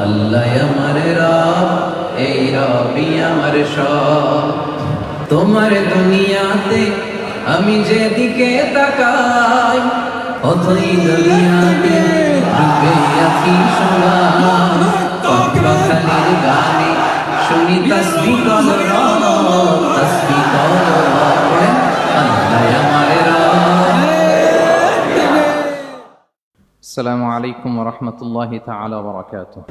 আল্লাহ আমার রব, এই রবি আমার সব। তোমার দুনিয়াতে আমি যেদিকে তাকাই, অথই দুনিয়াতে ডুবে আছি সবাই। কথালির গানে শুনি তসবিহ করো রব, তসবিহ করো রব, আল্লাহ আমার রব। আসসালামু আলাইকুম ওয়া রাহমাতুল্লাহি তাআলা ওয়া বারাকাতুহু।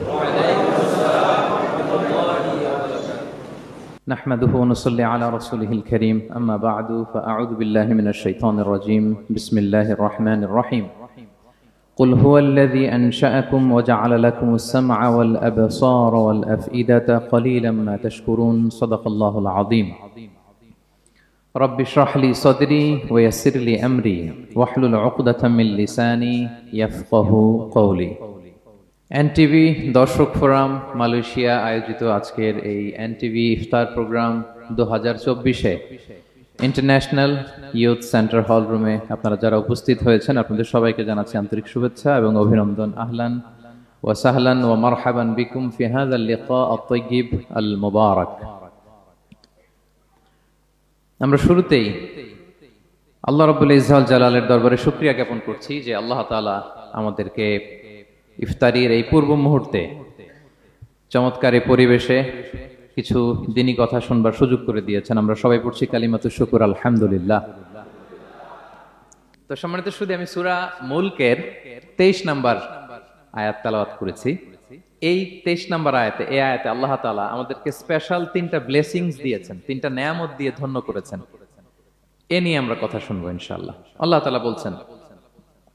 نحمده ونصلي على رسوله الكريم أما بعد فأعوذ بالله من الشيطان الرجيم بسم الله الرحمن الرحيم قل هو الذي أنشأكم وجعل لكم السمع والأبصار والأفئدة قليلا ما تشكرون صدق الله العظيم رب اشرح لي صدري ويسر لي أمري واحلل عقدة من لساني يفقه قولي। এনটিভি দর্শক ফোরাম মালয়েশিয়া আয়োজিত আজকের এই এনটিভি ইফতার প্রোগ্রাম 2024-এ ইন্টারন্যাশনাল ইয়ুথ সেন্টার হল রুমে আপনারা যারা উপস্থিত হয়েছেন আপনাদের সবাইকে জানাচ্ছি আন্তরিক শুভেচ্ছা এবং অভিনন্দন। আহলান ওয়া সাহলান ওয়া মারহাবান বিকুম ফি হাযাল লিকা আত-তাইয়্যিব আল মুবারাক। আমরা শুরুতেই আল্লাহ রাব্বুল ইজ্জাত জালালের দরবারে শুকরিয়া জ্ঞাপন করছি যে আল্লাহ তাআলা আমাদেরকে ইফতারির এই পূর্ব মুহূর্তে চমৎকার এই পরিবেশে কিছু দিনী কথা শুনবার সুযোগ করে দিয়েছেন। আমরা সবাই পড়ছি কালিমাতুশ শুকর আলহামদুলিল্লাহ। তো সম্মানিত শুধু আমি সূরা মুলকের 23 নম্বর আয়াত তেলাওয়াত করেছি। এই 23 নম্বর আয়াতে, এই আয়াতে আল্লাহ তাআলা আমাদেরকে স্পেশাল 3টা ব্লেসিংস দিয়েছেন, 3টা নেয়ামত দিয়ে ধন্য করেছেন। এ নিয়ে আমরা কথা শুনবো ইনশাআল্লাহ। আল্লাহ তাআলা বলছেন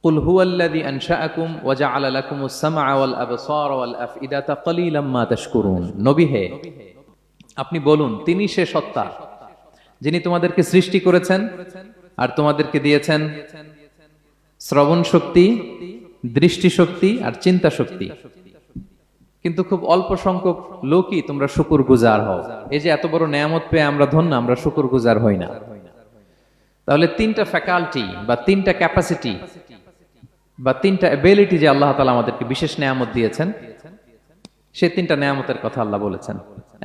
قل هو الذي أنشأكم وجعل لكم السمع والأبصار والأفئدة قليلا ما تشكرون। নবী হে, আপনি বলুন তিনি সে সত্তা যিনি তোমাদেরকে সৃষ্টি করেছেন আর তোমাদেরকে দিয়েছেন শ্রবণ শক্তি, দৃষ্টি শক্তি আর চিন্তা শক্তি, কিন্তু খুব অল্প সংখ্যক লোকই তোমরা শুকরগুজার হও। এই যে এত বড় নেয়ামত পেয়ে আমরা ধন্য, আমরা শুকরগুজার হই না। তাহলে 3টা ফ্যাকাল্টি বা 3টা ক্যাপাসিটি বা 3টা এবিলিটি যে আল্লাহ তাআলা আমাদেরকে বিশেষ নেয়ামত দিয়েছেন, সেই 3টা নেয়ামতের কথা আল্লাহ বলেছেন।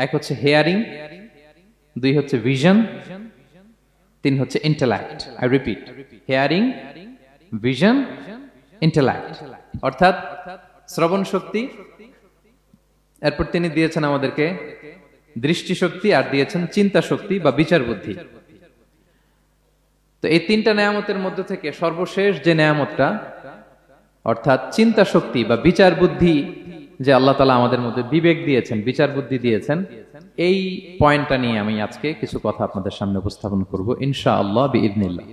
এক হচ্ছে হিয়ারিং, 2 হচ্ছে ভিশন, 3 হচ্ছে intellect. I repeat, hearing, vision, intellect, অর্থাৎ শ্রবণ শক্তি, এরপর তিনি দিয়েছেন আমাদেরকে দৃষ্টি শক্তি আর দিয়েছেন চিন্তা শক্তি বা বিচার বুদ্ধি। তো এই 3টা নেয়ামতের মধ্যে থেকে সর্বশেষ যে নেয়ামতটা অর্থাৎ চিন্তা শক্তি বা বিচার বুদ্ধি, যে আল্লাহ তাআলা আমাদের মধ্যে বিবেক দিয়েছেন, বিচার বুদ্ধি দিয়েছেন, এই পয়েন্টটা নিয়ে আমি আজকে কিছু কথা আপনাদের সামনে উপস্থাপন করব ইনশাআল্লাহ বিইذنিল্লাহ।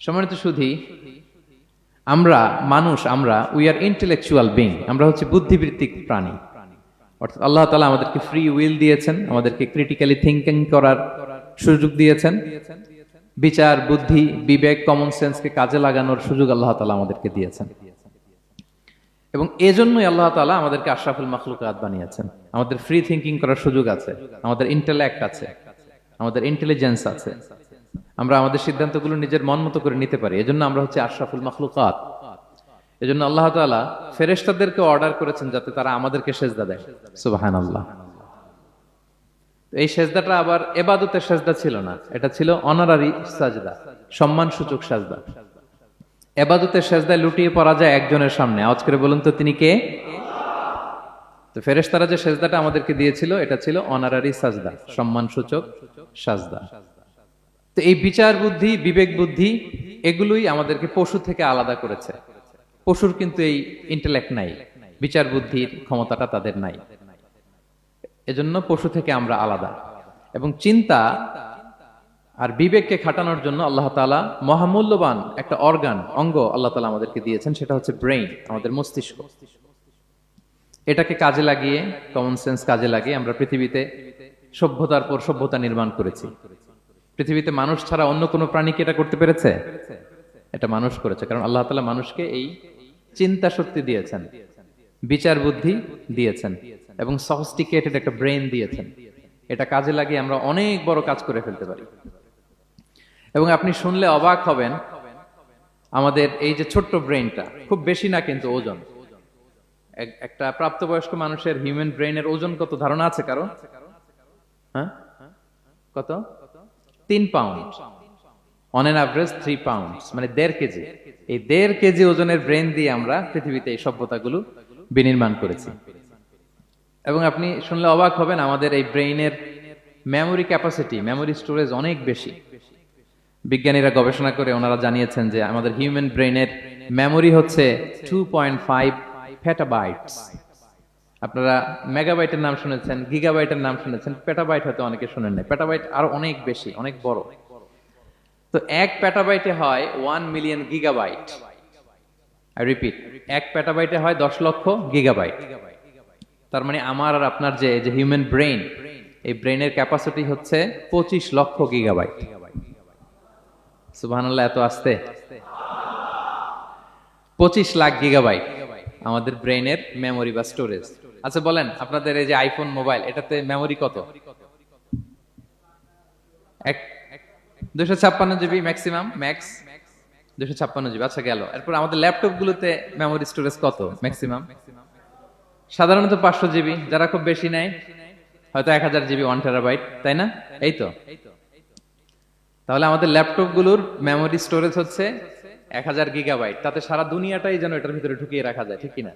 সম্মানিত সুধী, আমরা উই আর ইন্টেলেকচুয়াল বিং, আমরা হচ্ছে বুদ্ধিবৃত্তিক প্রাণী। অর্থাৎ আল্লাহ তাআলা আমাদেরকে ফ্রি উইল দিয়েছেন, আমাদেরকে ক্রিটিক্যালি থিঙ্কিং করার সুযোগ দিয়েছেন, বিচার বুদ্ধি বিবেক কমন সেন্সকে কাজে লাগানোর সুযোগ আল্লাহ তাআলা আমাদেরকে দিয়েছেন। এবং এজন্যই আল্লাহ তাআলা আমাদেরকে আশরাফুল মাখলুকাত বানিয়েছেন। আমাদের ফ্রি থিঙ্কিং করার সুযোগ আছে, আমাদের ইন্টেলেক্ট আছে, আমাদের ইন্টেলিজেন্স আছে, আমরা আমাদের সিদ্ধান্তগুলো নিজের মন মতো করে নিতে পারি। এজন্য আমরা হচ্ছে আশরাফুল মাখলুকাত। এজন্য আল্লাহ তাআলা ফেরেশতাদেরকে অর্ডার করেছেন যাতে তারা আমাদেরকে সেজদা দেয়। সুবহানাল্লাহ। এই সেজদাটা আবার ইবাদতের সেজদা ছিল না, এটা ছিল অনারারি সাজদা, সম্মানসূচক সাজদা। ইবাদতের সেজদায় লুটিয়ে পড়া যায় একজনের সামনে। আওয়াজ করে বলুন তো তিনি কে? তো ফেরেশতারা যে সেজদাটা আমাদেরকে দিয়েছিল এটা ছিল অনারারি সাজদা, সম্মানসূচক সাজদা। তো এই বিচার বুদ্ধি বিবেক বুদ্ধি এগুলোই আমাদেরকে পশু থেকে আলাদা করেছে। পশুর কিন্তু এই ইন্টেলেক্ট নাই, বিচার বুদ্ধির ক্ষমতাটা তাদের নাই। এজন্য পশু থেকে আমরা আলাদা। এবং চিন্তা আর বিবেককে খাটানোর জন্য আল্লাহ তাআলা মহামূল্যবান একটা অঙ্গ আল্লাহ তাআলা আমাদেরকে দিয়েছেন, সেটা হচ্ছে ব্রেইন, আমাদের মস্তিষ্ক। এটাকে কাজে লাগিয়ে, কমন সেন্স কাজে লাগিয়ে আমরা পৃথিবীতে সভ্যতার পর সভ্যতা নির্মাণ করেছি। পৃথিবীতে মানুষ ছাড়া অন্য কোনো প্রাণী কি এটা করতে পেরেছে? এটা মানুষ করেছে, কারণ আল্লাহ তাআলা মানুষকে এই চিন্তা শক্তি দিয়েছেন, বিচার বুদ্ধি দিয়েছেন এবং সফিস্টিকেটেড একটা ব্রেন দিয়েছেন। এটা কাজে লাগিয়ে আমরা অনেক বড় কাজ করে ফেলতে পারি। এবং আপনি শুনলে অবাক হবেন, আমাদের এই যে ছোট্ট ব্রেনটা খুব বেশি না কিন্তু ওজন একটা প্রাপ্তবয়স্ক মানুষের হিউম্যান ব্রেনের ওজন কত ধারণা আছে কারো? হ্যাঁ, কত? 3 pound, on an average 3 pound, মানে 1.5 কেজি। এই 1.5 কেজি ওজনের ব্রেন দিয়ে আমরা পৃথিবীতে এই সভ্যতাগুলো বিনির্মাণ করেছি। এবং আপনি শুনলে অবাক হবেন, আমাদের এই ব্রেইনের মেমোরি ক্যাপাসিটি, মেমোরি স্টোরেজ অনেক বেশি। বিজ্ঞানীরা গবেষণা করে ওনারা জানিয়েছেন যে আমাদের হিউম্যান ব্রেইনের মেমোরি হচ্ছে 2.5 পেটাবাইটস। আপনারা মেগাবাইটের নাম শুনেছেন, গিগাবাইটের নাম শুনেছেন, পেটাবাইট হয়তো অনেকে শুনেন নাই। পেটাবাইট আরো অনেক বেশি, অনেক বড়। তো 1 পেটাবাইটে হয় 1 মিলিয়ন গিগাবাইট। আই রিপিট, 1 পেটাবাইটে হয় 10 লক্ষ গিগাবাইট। তার মানে আমার আর আপনার যে হিউম্যান ব্রেইন, এই ব্রেইনের ক্যাপাসিটি হচ্ছে 25 লক্ষ গিগাবাইট। সুবহানাল্লাহ, এত আসতে 25 লাখ গিগাবাইট আমাদের ব্রেইনের মেমোরি বা স্টোরেজ। আচ্ছা বলেন, আপনাদের এই যে আইফোন মোবাইল, এটাতে মেমোরি কত? 256 জিবি ম্যাক্সিমাম, ম্যাক্স 256 জিবি। আচ্ছা গেল। এরপর আমাদের ল্যাপটপ গুলোতে মেমোরি স্টোরেজ কত ম্যাক্সিমাম? সাধারণত 500 জিবি, যারা খুব বেশি নেয় হয়তো 1000 জিবি, 1 টেরাবাইট, তাই না? এই তো। তাহলে আমাদের ল্যাপটপ গুলোর মেমোরি স্টোরেজ হচ্ছে 1000 গিগাবাইট। তাতে সারা দুনিয়াটাই যেন এটার ভিতরে ঢুকিয়ে রাখা যায়, ঠিক কিনা?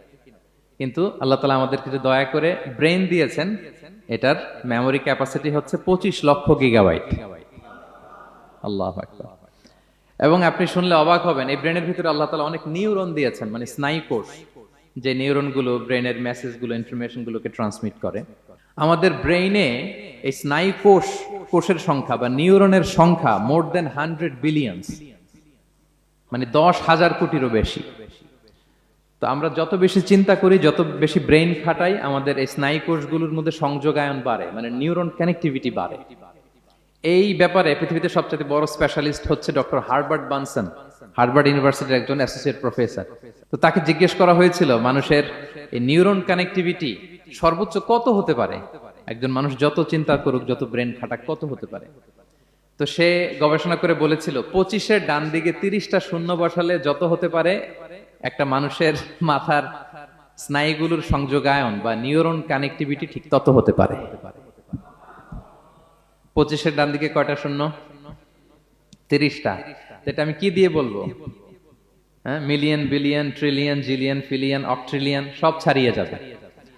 কিন্তু আল্লাহ তাআলা আমাদেরকে যে দয়া করে ব্রেন দিয়েছেন, এটার মেমোরি ক্যাপাসিটি হচ্ছে 25 লক্ষ গিগাবাইট। আল্লাহু আকবার। এবং আপনি শুনলে অবাক হবেন, এই ব্রেনের ভিতরে আল্লাহ তাআলা অনেক নিউরন দিয়েছেন, মানে স্নায়ু কোষ, যে নিউরন গুলো ব্রেনের মেসেজ গুলো, ইনফরমেশন গুলোকে ট্রান্সমিট করে। আমাদের ব্রেইনে এই স্নায়ু কোষের সংখ্যা বা নিউরনের সংখ্যা মোর দেন 100 বিলিয়নস, মানে 10,000 কোটিরও বেশি। তো আমরা যত বেশি চিন্তা করি, যত বেশি ব্রেইন খাটাই, আমাদের এই স্নায়ু কোষগুলোর মধ্যে সংযোগায়ন বাড়ে, মানে নিউরন কানেক্টিভিটি বাড়ে। এই ব্যাপারে পৃথিবীতে সবচেয়ে বড় স্পেশালিস্ট হচ্ছে ডক্টর হার্বার্ট বানসন, হার্ভার্ড ইউনিভার্সিটির একজন অ্যাসোসিয়েট প্রফেসর। তো তাকে জিজ্ঞেস করা হয়েছিল মানুষের এই নিউরন কানেক্টিভিটি সর্বোচ্চ কত হতে পারে, একজন মানুষ যত চিন্তা করুক, যত ব্রেন খাটাক, কত হতে পারে। তো সে গবেষণা করে বলেছিল 25-এর ডান দিকে 30টা শূন্য বসালে যত হতে পারে একটা মানুষের মাথার স্নায়ুগুলোর সংযোগায়ন বা নিউরন কানেক্টিভিটি ঠিক তত হতে পারে। 25-এর ডান দিকে কয়টা শূন্য? 30টা। এটা আমি কি দিয়ে বলবো? হ্যাঁ, মিলিয়ন, বিলিয়ন, ট্রিলিয়ন, জিলিয়ন, ফিলিয়ন, অক্ট্রিলিয়ন সব ছাড়িয়ে যাবে।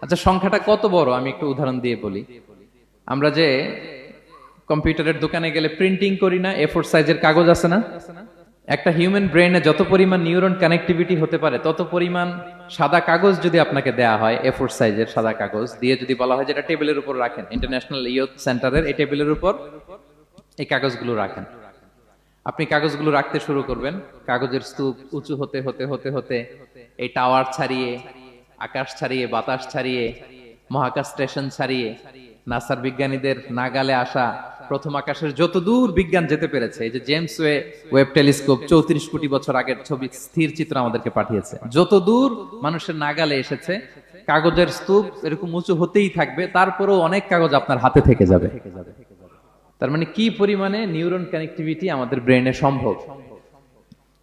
আচ্ছা, সংখ্যাটা কত বড় আমি একটু উদাহরণ দিয়ে বলি। আমরা যে কম্পিউটারের দোকানে গেলে প্রিন্টিং করি না, A4 সাইজের কাগজ আছে না? একটা হিউম্যান ব্রেইনে যত পরিমাণ নিউরন কানেক্টিভিটি হতে পারে, তত পরিমাণ সাদা কাগজ যদি আপনাকে দেয়া হয়, A4 সাইজের সাদা কাগজ দিয়ে যদি বলা হয় যে এটা টেবিলের উপর রাখেন, ইন্টারন্যাশনাল ইয়ুথ সেন্টারের এই টেবিলের উপর এই কাগজগুলো রাখেন, আপনি কাগজগুলো রাখতে শুরু করবেন। কাগজের স্তূপ উঁচু হতে হতে হতে হতে এই টাওয়ার ছাড়িয়ে, আকাশ ছাড়িয়ে, বাতাস ছাড়িয়ে, মহাকাশ স্টেশন ছাড়িয়ে, নাসার বিজ্ঞানীদের নাগালে আসা প্রথম আকাশের যত দূর বিজ্ঞান যেতে পেরেছে, এই যে জেমস ওয়েব টেলিস্কোপ 34 কোটি বছর আগের ছবি, স্থির চিত্র আমাদেরকে পাঠিয়েছে, যত দূর মানুষের নাগালে এসেছে, কাগজের স্তূপ এরকম উঁচু হতেই থাকবে, তারপরেও অনেক কাগজ আপনার হাতে থেকে যাবে। তার মানে কি পরিমাণে নিউরন কানেক্টিভিটি আমাদের ব্রেনে সম্ভব।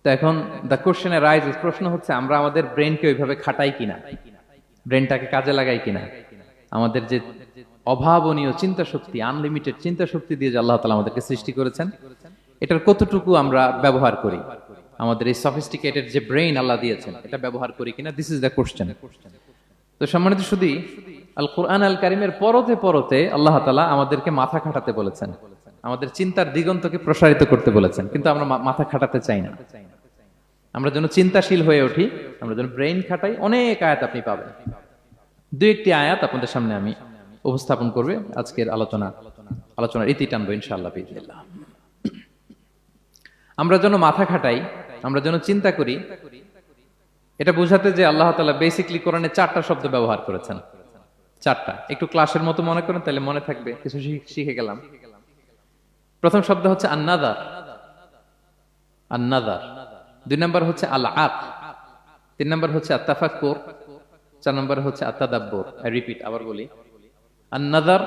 তো এখন দ্য কোশ্চেন রাইজেস, প্রশ্ন হচ্ছে আমরা আমাদের ব্রেনকে ওইভাবে খাটাই কিনা, ব্রেনটাকে কাজে লাগাই কিনা। আমাদের যে অভাবনীয় চিন্তা শক্তি, আনলিমিটেড চিন্তা শক্তি দিয়ে যে আল্লাহ তাআলা আমাদেরকে সৃষ্টি করেছেন, এটার কতটুকু আমরা ব্যবহার করি, আমাদের এই সফিস্টিকেটেড যে ব্রেইন আল্লাহ দিয়েছেন, এটা ব্যবহার করি কিনা, দিস ইজ দ্য কোশ্চেন। তো সম্মানিত শুধু আল কোরআন আল কারিমের পরতে পরতে আল্লাহ তাআলা আমাদেরকে মাথা খাটাতে বলেছেন, আমাদের চিন্তার দিগন্তকে প্রসারিত করতে বলেছেন, কিন্তু আমরা মাথা খাটাতে চাই না। আমরা যেন চিন্তাশীল হয়ে উঠি, আমরা যেন ব্রেইন খাটাই। অনেক আয়াত আপনি পাবেন, দুই একটি আয়াত আপনাদের সামনে আমি উপস্থাপন করবে আজকের আলোচনার ইতি টানবো ইনশাআল্লাহ বিইজনিল্লাহ। আমরা যেন মাথা খাটাই, আমরা যেন চিন্তা করি, এটা বোঝাতে যে আল্লাহ তাআলা বেসিক্যালি কোরআনে 4টা শব্দ ব্যবহার করেছেন। 4টা, একটু ক্লাসের মতো মনে করেন, তাহলে মনে থাকবে, কিছু শিখে গেলাম। প্রথম শব্দ হচ্ছে আন-নাযার, আন-নাযার। 2 নম্বর হচ্ছে আল-আক, 3 নম্বর হচ্ছে আত-তাফাক্কুর, 4 নম্বর হচ্ছে আত-তাদাব্বুর। আই রিপিট, আবার বলি, আন-নাযার,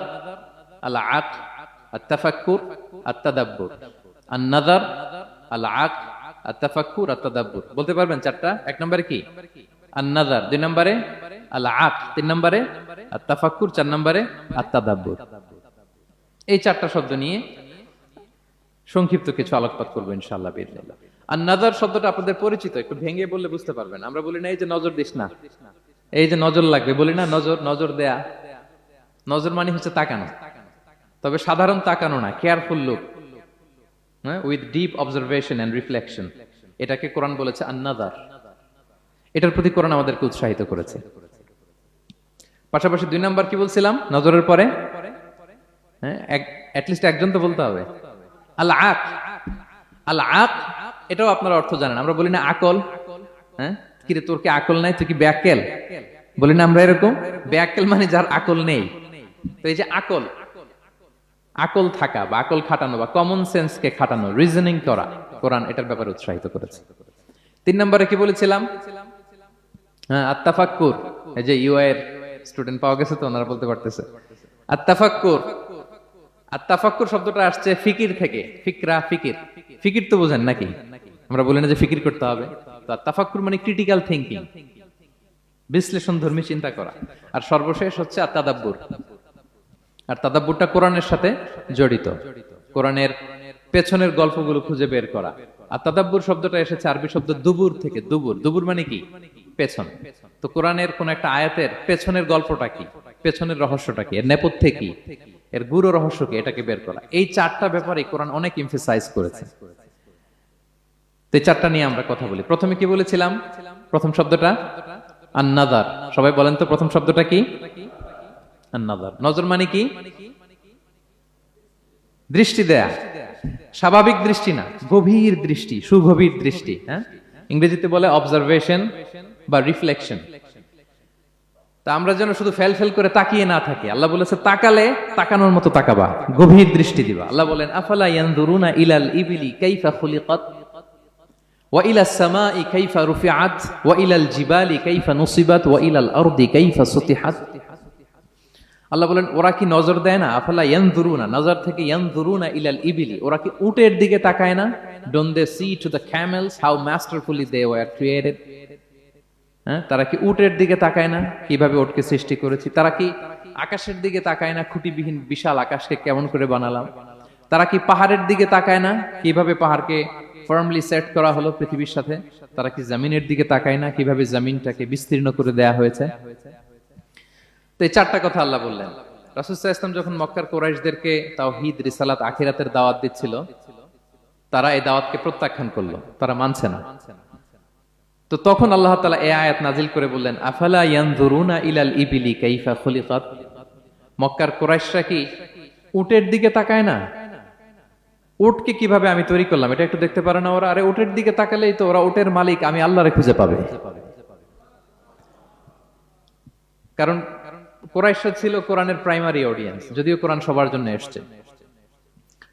আল-আক, আত-তাফাক্কুর, আত-তাদাব্বুর। আন-নাযার, আল-আক, আত-তাফাক্কুর, আত-তাদাব্বুর। বলতে পারবেন 4টা? 1 নম্বরে কি? আন-নাযার, 2 নম্বরে আল-আকল, 3 নম্বরে আত-তাফাক্কুর, 4 নম্বরে আত-তাদাব্বুর। এই 4টা শব্দ নিয়ে সংক্ষিপ্ত কিছু আলোকপাত করবো ইনশাআল্লাহ বিইজনিল্লাহ। আন-নাযার শব্দটা আপনাদের পরিচিত, একটু ভেঙে বললে বুঝতে পারবেন। আমরা বলি না এই যে নজর দিস না, এই যে নজর লাগবে, বলি না নজর, নজর দেয়া। নজর মানে হচ্ছে তাকানো, তবে সাধারণ তাকানো না, careful look, with deep observation and reflection. এটাকে কোরআন বলেছে আন-নাযার। এটার প্রতি কোরআন আমাদেরকে উৎসাহিত করেছে। পাশাপাশি 2 নাম্বার কি বলছিলাম নজরের পরে? অ্যাটলিস্ট একজন তো বলতে হবে। আল-আকল, আল-আকল এটাও আপনারা অর্থ জানেন। আমরা বলি না আকল, কিরে তোর কি আকল নাই, তুই কি ব্যাকেল, বলি না আমরা এরকম? ব্যাকেল মানে যার আকল নেই। তো এই যে আকল, আকল থাকা বা আকল খাটানো বা কমন সেন্সকে খাটানো, রিজনিং করা, কোরআন এটার ব্যাপারে উৎসাহিত করেছে। 3 নম্বরে কি বলেছিলাম? আত-তাফাক্কুর। এই যে ইউআই এর স্টুডেন্ট পাওয়া গেছে তো, ওনারা বলতে পারতেছে আত-তাফাক্কুর। আত-তাফাক্কুর শব্দটা আসছে ফিকির থেকে। ফিকরা, ফিকির, ফিকির তো বোঝেন নাকি? আমরা বলি না যে ফিকির করতে হবে? তো আত-তাফাক্কুর মানে ক্রিটিক্যাল থিংকিং, বিশ্লেষণধর্মী চিন্তা করা। আর সর্বশেষ হচ্ছে আত-তাদাব্বুর। আর তাদাব্বুরটা কোরআনের সাথে জড়িত, কোরআনের পেছনের গল্পগুলো খুঁজে বের করা। আর তাদাব্বুর শব্দটা এসেছে আরবি শব্দ দুবুর থেকে। দুবুর, দুবুর মানে কি? পেছন। তো কোরআনের কোন একটা আয়াতের পেছনের গল্পটা কি, পেছনের রহস্যটা কি, এর নেপথ্যে কি, এর গুরু রহস্য কি, এটাকে বের করা। এই 4টা ব্যাপারে কোরআন অনেক এমফাসাইজ করেছে। তো এই 4টা নিয়ে আমরা কথা বলি। প্রথমে কি বলেছিলাম? প্রথম শব্দটা আন-নাযার। সবাই বলেন তো প্রথম শব্দটা কি? আন-নাযার। নজর মানে কি? দৃষ্টি দেয়া, স্বাভাবিক দৃষ্টি না, গভীর দৃষ্টি, সুগভীর দৃষ্টি। ইংরেজিতে বলে অবজারভেশন বা রিফ্লেকশন। তা আমরা যেন শুধু ফেল ফেল করে তাকিয়ে না থাকি। আল্লাহ বলেছে তাকালে তাকানোর মতো তাকাবা, গভীর দৃষ্টি দিবা। আল্লাহ বলেন আফালা ইয়ানজুরুনা ইলাল ইবিলি কাইফা খুলিকাত ওয়া ইলাস সামাই কাইফা রুফিআত ওয়া ইলাল জিবালি কাইফা নুসিবাত ওয়া ইলাল আরদি কাইফা সুতিহাত। আল্লাহ বলেন ওরা কি নজর দেয় না? আফালা ইয়ানজুরুনা, নজর থেকে ইয়ানজুরুনা ইলাল ইবিলি, ওরা কি উটের দিকে তাকায় না? Don't they see to the camels how masterfully they were created. তারা কি উটের দিকে তাকায় না, কিভাবে উটকে সৃষ্টি করেছি? তারা কি আকাশের দিকে তাকায় না, খুঁটিবিহীন বিশাল আকাশকে কেমন করে বানালাম? তারা কি পাহাড়ের দিকে তাকায় না, কিভাবে পাহাড়কে ফার্মলি সেট করা হলো পৃথিবীর সাথে? তারা কি জমিনের দিকে তাকায় না, কিভাবে জমিনটাকে বিস্তীর্ণ করে দেয়া হয়েছে? তো এই 4টা কথা আল্লাহ বললেন। রাসূল সাল্লাল্লাহু আলাইহি ওয়াসাল্লাম যখন মক্কার কুরাইশদেরকে তাওহীদ, রিসালাত, আখিরাতের দাওয়াত দিচ্ছিল, তারা এই দাওয়াতকে প্রত্যাখ্যান করলো, তারা মানছে না। তো তখন আল্লাহ তাআলা এই আয়াত নাজিল করে বললেন আফালা ইয়ানজুরুনা ইলাল ইবিলি কাইফা খুলিকাত। মক্কার কুরাইশরা কি উটের দিকে তাকায় না? উটকে কিভাবে আমি তৈরি করলাম এটা একটু দেখতে পারে না ওরা? আরে উটের দিকে তাকালেই তো ওরা উটের মালিক আমি আল্লাহরে খুঁজে পাবে। কারণ কুরাইশরা ছিল কোরআনের প্রাইমারি অডিয়েন্স, যদিও কোরআন সবার জন্য এসেছে।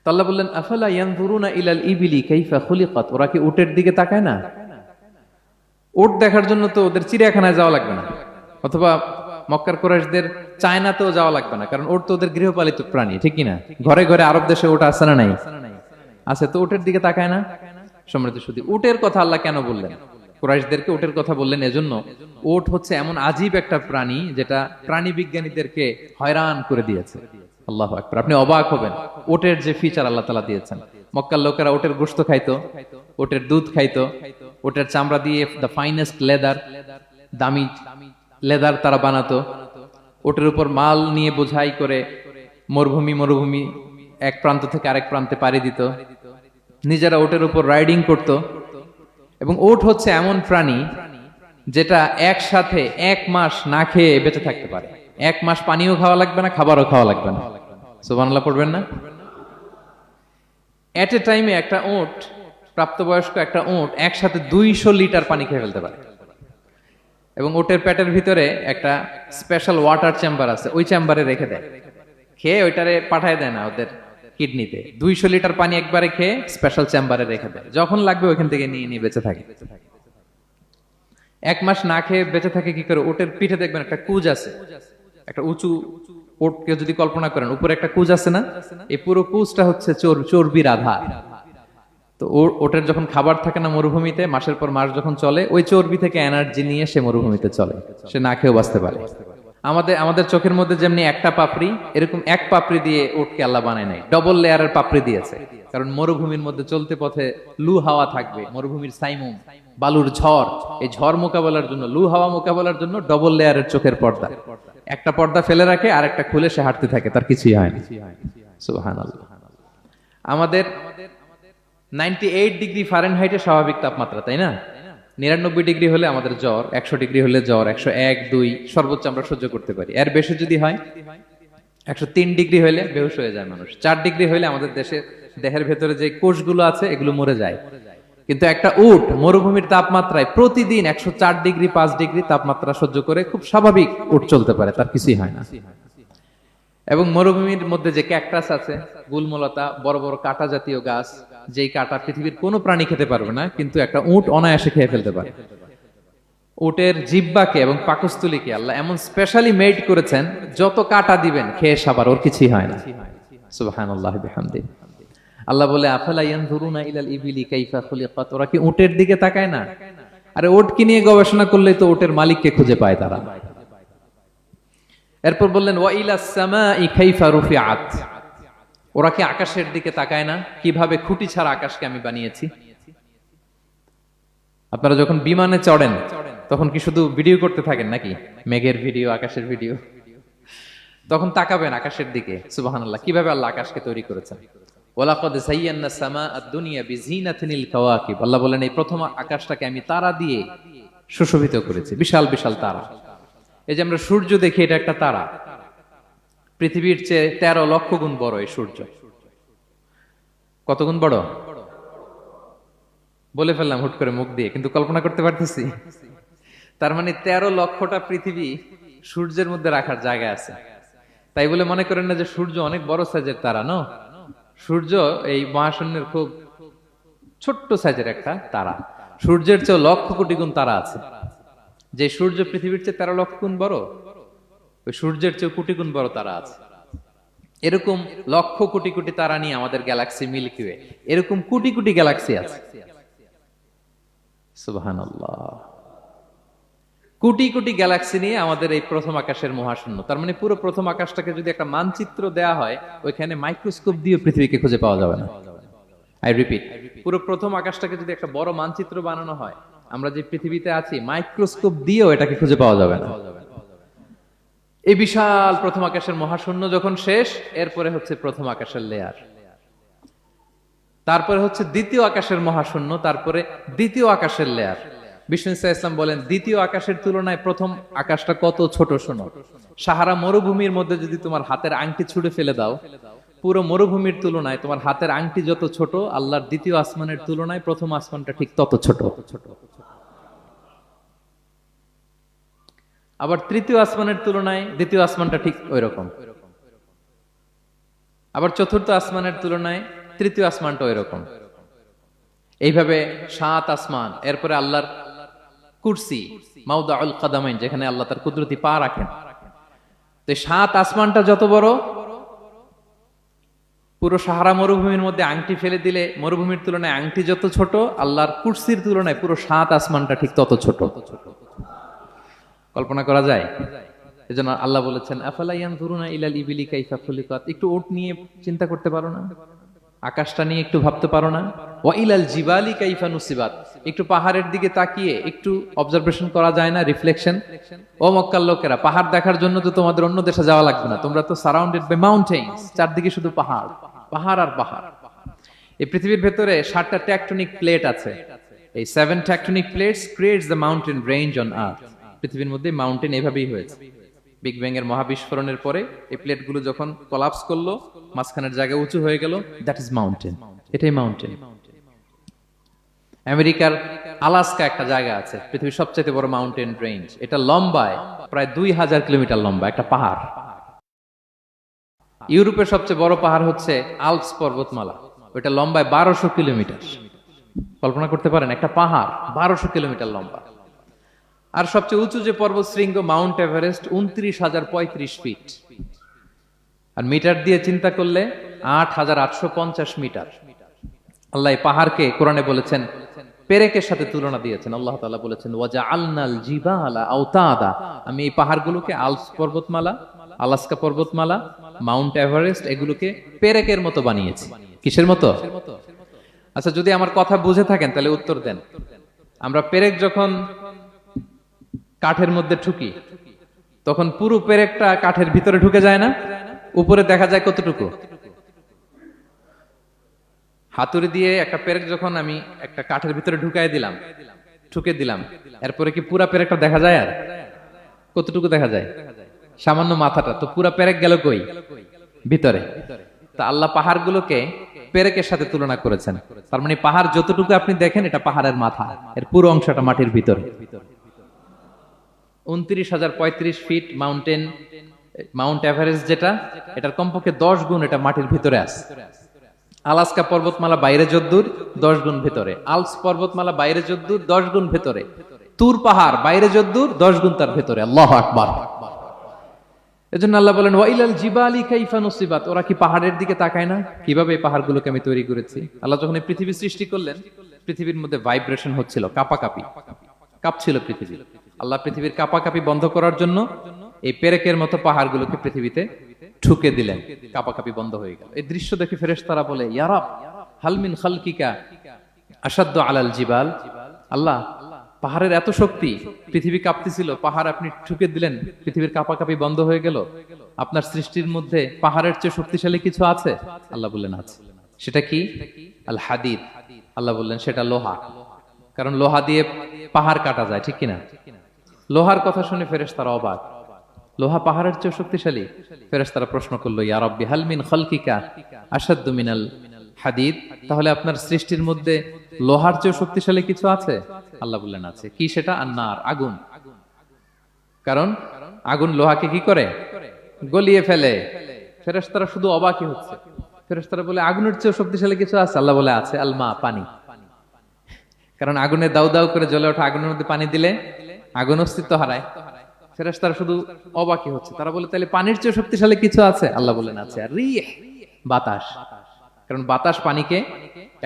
তো আল্লাহ বললেন আফালা ইয়ানজুরুনা ইলাল ইবিলি কাইফা খুলিকাত। ওরা কি উটের দিকে তাকায় না? উট দেখার জন্য তো ওদের চিড়িয়াখানায় যাওয়া লাগবে না, অথবা মক্কার কুরাইশদের চায়নাতেও যাওয়া লাগবে না, কারণ উট তো ওদের গৃহপালিত প্রাণী, ঠিক কি না? ঘরে ঘরে আরব দেশে উট আছে না নাই? আছে। তো উটের দিকে তাকায় না। সম্মানিত শুধু উটের কথা আল্লাহ কেন বললেন? কুরাইশদেরকে উটের কথা বললেন এজন্য, উট হচ্ছে এমন আজীব একটা প্রাণী যেটা প্রাণী বিজ্ঞানীদেরকে হয়রান করে দিয়েছে। আল্লাহু আকবার। আপনি অবাক হবেন উটের যে ফিচার আল্লাহ তাআলা দিয়েছেন। মক্কার লোকেরা উটের গোশত খাইতো, উটের দুধ খাইতো, উটের চামড়া দিয়ে দ্য ফাইনেস্ট লেদার, দামি লেদার তারা বানাতো। উটের উপর মাল নিয়ে বোঝাই করে মরুভূমি এক প্রান্ত থেকে আরেক প্রান্তে পাড়ি দিত, নিজেরা উটের উপর রাইডিং করত। এবং উট হচ্ছে এমন প্রাণী যেটা একসাথে 1 মাস না খেয়ে বেঁচে থাকতে পারে। 1 মাস পানিও খাওয়া লাগবে না, খাবারও খাওয়া লাগবে না। সুবহানাল্লাহ পড়বেন না? এট এ টাইমে একটা উট, প্রাপ্তবয়স্ক একটা উট একসাথে 200 লিটার পানি খেয়ে ফেলতে পারে। এবং উটের পেটের ভিতরে একটা স্পেশাল ওয়াটার চেম্বার আছে, ওই চেম্বারে রেখে দেয়, খেয়ে ওইটারে পাঠায় দেয় না ওদের কিডনিতে। 200 লিটার পানি একবারে খেয়ে স্পেশাল চেম্বারে রেখে দেয়, যখন লাগবে ওইখান থেকে নিয়ে নিয়ে বেঁচে থাকে। 1 মাস না খেয়ে বেঁচে থাকে কি করে? উটের পিঠে দেখবেন একটা কুজ আছে, একটা উঁচু উটকে যদি কল্পনা করেন উপরে একটা কুজ আছে না, এই পুরো কুজটা হচ্ছে চর্বির আধার। তো তো ওটার যখন খাবার থাকে না মরুভূমিতে, মাসের পর মাস যখন চলে, ওই চর্বি থেকে এনার্জি নিয়ে সে মরুভূমিতে চলে, সে না খেয়েও বাঁচতে পারে। আমাদের চোখের মধ্যে যেমনি একটা পাপড়ি, এরকম এক পাপড়ি দিয়ে উটকে আল্লাহ বানায় নাই, ডবল লেয়ারের পাপড়ি দিয়েছে। কারণ মরুভূমির মধ্যে চলতে পথে লু হাওয়া থাকবে, মরুভূমির সাইমুম, বালুর ঝড়, এই ঝড় মোকাবেলার জন্য, লু হাওয়া মোকাবেলার জন্য ডবল লেয়ারের চোখের পর্দা, একটা পর্দা ফেলে রাখে আর একটা খুলে সে হাঁটতে থাকে, তার কিছুই হয় না। সুবহানাল্লাহ। আমাদের 98 ডিগ্রি ফারেনহাইটে স্বাভাবিক তাপমাত্রা, তাই না? 99 ডিগ্রি হলে আমাদের জ্বর, 100 ডিগ্রি হলে জ্বর, 101, 2 সর্বোচ্চ আমরা সহ্য করতে পারি। এর বেশি যদি হয়, 103 ডিগ্রি হলে বেহুশ হয়ে যায় মানুষ। 4 ডিগ্রি হলে আমাদের দেহের ভেতরে যে কোষগুলো আছে এগুলো মরে যায়। কিন্তু একটা উট মরুভূমির তাপমাত্রায় প্রতিদিন 104 ডিগ্রি 5 ডিগ্রি তাপমাত্রা সহ্য করে খুব স্বাভাবিক উট চলতে পারে, তার কিছুই হয় না। এবং মরুভূমির মধ্যে যে ক্যাকটাস আছে, গুলমলতা, বড় বড় কাঁটা জাতীয় গাছ, যেই কাঁটা পৃথিবীর কোনো প্রাণী খেতে পারবে না, কিন্তু একটা উট অনায়াসে খেয়ে ফেলতে পারে। উটের জিহ্বাকে এবং পাকস্থলীকে আল্লাহ এমন স্পেশালি মেড করেছেন, যত কাঁটা দিবেন খেয়ে সাবার ওর কিছুই হয় না। সুবহানাল্লাহি বিহামদিহি। আল্লাহ বলে, আফালা ইয়ানজুরুনা ইলাল ইবিলি কাইফা খুলিকাত, ওরা কি উটের দিকে তাকায় না? আরে উটকে নিয়ে গবেষণা করলেই তো উটের মালিককে খুঁজে পায় তারা। এরপর বললেন, ওয়া ইলাস সামাই কাইফা রুফিআত, ওরা কি আকাশের দিকে তাকায় না, কিভাবে খুঁটি ছাড়া আকাশকে আমি বানিয়েছি। আপনারা যখন বিমানে চড়েন তখন কি শুধু ভিডিও করতে থাকেন নাকি? মেঘের ভিডিও, আকাশের ভিডিও, তখন তাকাবেন আকাশের দিকে। সুবহানাল্লাহ, কিভাবে আল্লাহ আকাশকে তৈরি করেছেন। ওয়ালাকাদ যায়্যানা সামা আদ-দুনিয়া বিজিনাতিনিল কাওয়াকিব, আল্লাহ বলেন এই প্রথম আকাশটাকে আমি তারা দিয়ে সুশোভিত করেছি, বিশাল বিশাল তারা। এই যে আমরা সূর্য দেখি, এটা একটা তারা, পৃথিবীর চেয়ে 13 লক্ষ গুণ বড় এই সূর্য। কত গুণ বড় বলে ফেললাম হুট করে মুখ দিয়ে, কিন্তু কল্পনা করতে পারতেছি। তার মানে 13 লক্ষটা পৃথিবী সূর্যের মধ্যে রাখার জায়গা আছে। তাই বলে মনে করেন না যে সূর্য অনেক বড় সাইজের তারা, ন। সূর্য এই মহাশূন্যের খুব ছোট্ট সাইজের একটা তারা। সূর্যের চেয়ে লক্ষ কোটি গুণ তারা আছে। যে সূর্য পৃথিবীর চেয়ে 13 লক্ষ গুণ বড়, ওই সূর্যের চেয়ে কোটি গুণ বড় তারা আছে। এরকম লক্ষ কোটি কোটি তারা নিয়ে আমাদের গ্যালাক্সি মিল্কি ওয়ে, এরকম কোটি কোটি গ্যালাক্সি আছে। সুবহানাল্লাহ, কোটি কোটি গ্যালাক্সি নিয়ে আমাদের এই প্রথম আকাশের মহাশূন্য। তার মানে পুরো প্রথম আকাশটাকে যদি একটা মানচিত্র দেয়া হয়, ওইখানে মাইক্রোস্কোপ দিয়ে পৃথিবীকে খুঁজে পাওয়া যাবে না। আই রিপিট, পুরো প্রথম আকাশটাকে যদি একটা বড় মানচিত্র বানানো হয়, আমরা যে পৃথিবীতে আছি, মাইক্রোস্কোপ দিয়েও এটাকে খুঁজে পাওয়া যাবে না। এই বিশাল প্রথম আকাশের মহাশূন্য যখন শেষ, এরপরে হচ্ছে প্রথম আকাশের লেয়ার, তারপরে হচ্ছে দ্বিতীয় আকাশের মহাশূন্য, তারপরে দ্বিতীয় আকাশের লেয়ার। বিষ্ণু ইসলাম বলেন, দ্বিতীয় আকাশের তুলনায় প্রথম আকাশটা কত ছোট শোনো। সাহারা মরুভূমির মধ্যে যদি তোমার হাতের আংটি ছুঁড়ে ফেলে দাও, পুরো মরুভূমির তুলনায় তোমার হাতের আংটি যত ছোট, আল্লাহর দ্বিতীয় আসমানের তুলনায় প্রথম আসমানটা ঠিক তত ছোট। আবার তৃতীয় আসমানের তুলনায় দ্বিতীয় আসমানটা ঠিক ওই রকম। আবার চতুর্থ আসমানের তুলনায় তৃতীয় আসমানটা ওই রকম। এইভাবে 7 আসমান। এরপরে আল্লাহর কুরসি, মাউদাউল কাদামাইন, যেখানে আল্লাহ তার কুদরতি পা রাখেন। তো 7 আসমানটা যত বড়, পুরো সাহারা মরুভূমির মধ্যে আংটি ফেলে দিলে মরুভূমির তুলনায় আংটি যত ছোট, আল্লাহর কুরসির তুলনায় পুরো 7 আসমানটা ঠিক তত ছোট। কল্পনা করা যায়? এজন্য আল্লাহ বলেছেন, আফালা ইয়ানজুরুনা ইলাল ইবিলি কাইফা খুলিকাত, একটু উট নিয়ে চিন্তা করতে পারো না? আকাশটা নিয়ে একটু ভাবতে পারো না? ওয়া ইলাল জিবালি কাইফা নুসিবাত, একটু পাহাড়ের দিকে তাকিয়ে একটু অবজারভেশন করা যায় না, রিফ্লেকশন। ও মক্কার লোকেরা, পাহাড় দেখার জন্য তো তোমাদের অন্য দেশে যাওয়া লাগবে না, তোমরা তো সারাউন্ডেড বাই মাউন্টেন্স, চারদিকে শুধু পাহাড়, পাহাড় আর পাহাড়। এই পৃথিবীর ভেতরে 7টা টেকটনিক প্লেট আছে। এই 7 tectonic plates creates the mountain range on earth. পৃথিবীর মধ্যে মাউন্টেন এভাবেই হয়েছে। বিগ ব্যাং এর মহাবিস্ফোরণের পরে এই প্লেটগুলো যখন কোলাপস করলো, মাঝখানের জায়গা উঁচু হয়ে গেল, দ্যাট ইজ মাউন্টেন। এটাই মাউন্টেন। আমেরিকার আলাস্কা একটা জায়গা আছে, পৃথিবীর সবচেয়ে বড় মাউন্টেন রেঞ্জ। এটা লম্বায় প্রায় 2000 কিলোমিটার লম্বা একটা পাহাড়। ইউরোপের সবচেয়ে বড় পাহাড় হচ্ছে আল্পস পর্বতমালা, ওটা লম্বায় 1200 কিলোমিটার। কল্পনা করতে পারেন, একটা পাহাড় 1200 কিলোমিটার লম্বা। আর সবচেয়ে উঁচু যে পর্বত শৃঙ্গ মাউন্ট এভারেস্ট 29,035 ফিট। আর মিটার দিয়ে চিন্তা করলে 8,850 মিটার। আল্লাহ এই পাহাড়কে কোরআনে বলেছেন পেরেকের সাথে তুলনা দিয়েছেন। আল্লাহ তাআলা বলেছেন ওয়াজআলনাল জিবালা আওতাদা, আমি এই পাহাড়গুলোকে আলস পর্বতমালা, আলাস্কা পর্বতমালা, মাউন্ট এভারেস্ট এগুলোকে পেরেকের মতো বানিয়েছি। কিসের মতো? আচ্ছা, যদি আমার কথা বুঝে থাকেন তাহলে উত্তর দেন। আমরা পেরেক যখন কাঠের মধ্যে ঠুকি তখন পুরো পেরেকটা কাঠের ভিতরে ঢুকে যায় না? উপরে দেখা যায় কতটুকু? হাতুড়ি দিয়ে একটা পেরেক যখন আমি একটা কাঠের ভিতরে ঠুকে দিলাম, এরপরে কি পুরা পেরেকটা দেখা যায়? আর কতটুকু দেখা যায়? সামান্য মাথাটা। তো পুরা পেরেক গেল কই? ভিতরে। তা আল্লাহ পাহাড়গুলোকে পেরেকের সাথে তুলনা করেছেন। তার মানে পাহাড় যতটুকু আপনি দেখেন এটা পাহাড়ের মাথা, এর পুরো অংশটা মাটির ভিতরে। 29,035 ফিট মাউন্ট এভারেস্ট যেটা, এটার কমপক্ষে 10 গুণ এটা মাটির ভিতরে আছে। আলাস্কা পর্বতমালা বাইরে যদ্দূর 10 গুণ ভিতরে, আলস পর্বতমালা বাইরে যদ্দূর 10 গুণ ভিতরে, তুর পাহাড় বাইরে যদ্দূর 10 গুণ তার ভিতরে। আল্লাহু আকবার। এজন্য আল্লাহ বলেন ওয়াইলাল জিবালি কাইফা নুসিবাত, ওরা কি পাহাড়ের দিকে তাকায় না কিভাবে এই পাহাড়গুলোকে আমি তৈরি করেছি। আল্লাহ যখন এই পৃথিবী সৃষ্টি করলেন, পৃথিবীর মধ্যে ভাইব্রেশন হচ্ছিল, কাঁপছিল পৃথিবী। আল্লাহ পৃথিবীর কাঁপাকাঁপি বন্ধ করার জন্য এই পেরেকের মতো পাহাড়গুলোকে পৃথিবীতে ঠুকে দিলেন, কাঁপাকাঁপি বন্ধ হয়ে গেল। এই দৃশ্য দেখে ফেরেশতারা বলে ইয়া রাব হাল মিন খালকিকা আশাদ্দু আলাল জিবাল, আল্লাহ পাহাড়ের এত শক্তি, পৃথিবী কাঁপতেছিল, পাহাড় আপনি ঠুকে দিলেন, পৃথিবীর কাঁপাকাঁপি বন্ধ হয়ে গেল। আপনার সৃষ্টির মধ্যে পাহাড়ের চেয়ে শক্তিশালী কিছু আছে? আল্লাহ বললেন আছে। সেটা কি? আল হাদিদ। আল্লাহ বললেন সেটা লোহা, কারণ লোহা দিয়ে পাহাড় কাটা যায়, ঠিক কিনা? লোহার কথা শুনে ফেরেশতারা অবাক, লোহা পাহাড়ের চেয়ে শক্তিশালী? ফেরেশতারা প্রশ্ন করলো ইয়া রাব্বি হাল মিন খালকিকা আশাদ্দু মিনাল হাদিদ, তাহলে আপনার সৃষ্টির মধ্যে লোহার চেয়ে শক্তিশালী কিছু আছে? আল্লাহ বললেন আছে। কি সেটা? আন্নার, আগুন। কারণ আগুন লোহাকে কি করে? গলিয়ে ফেলে। ফেরেশতারা শুধু অবাকই হচ্ছে। ফেরেশতারা বলে আগুনের চেয়ে শক্তিশালী কিছু আছে? আল্লাহ বলে আছে আল মা, পানি। কারণ আগুনে দাউ দাউ করে জ্বলে ওঠা আগুনের মধ্যে পানি দিলে আগুন অস্তিত্ব হারায়। ফেরেশতারা শুধু অবাকই হচ্ছে। তারা বলে তাহলে পানির চেয়ে শক্তিশালী কিছু আছে? আল্লাহ বলেন আছে। আর রিহ, বাতাস। কারণ বাতাস পানিকে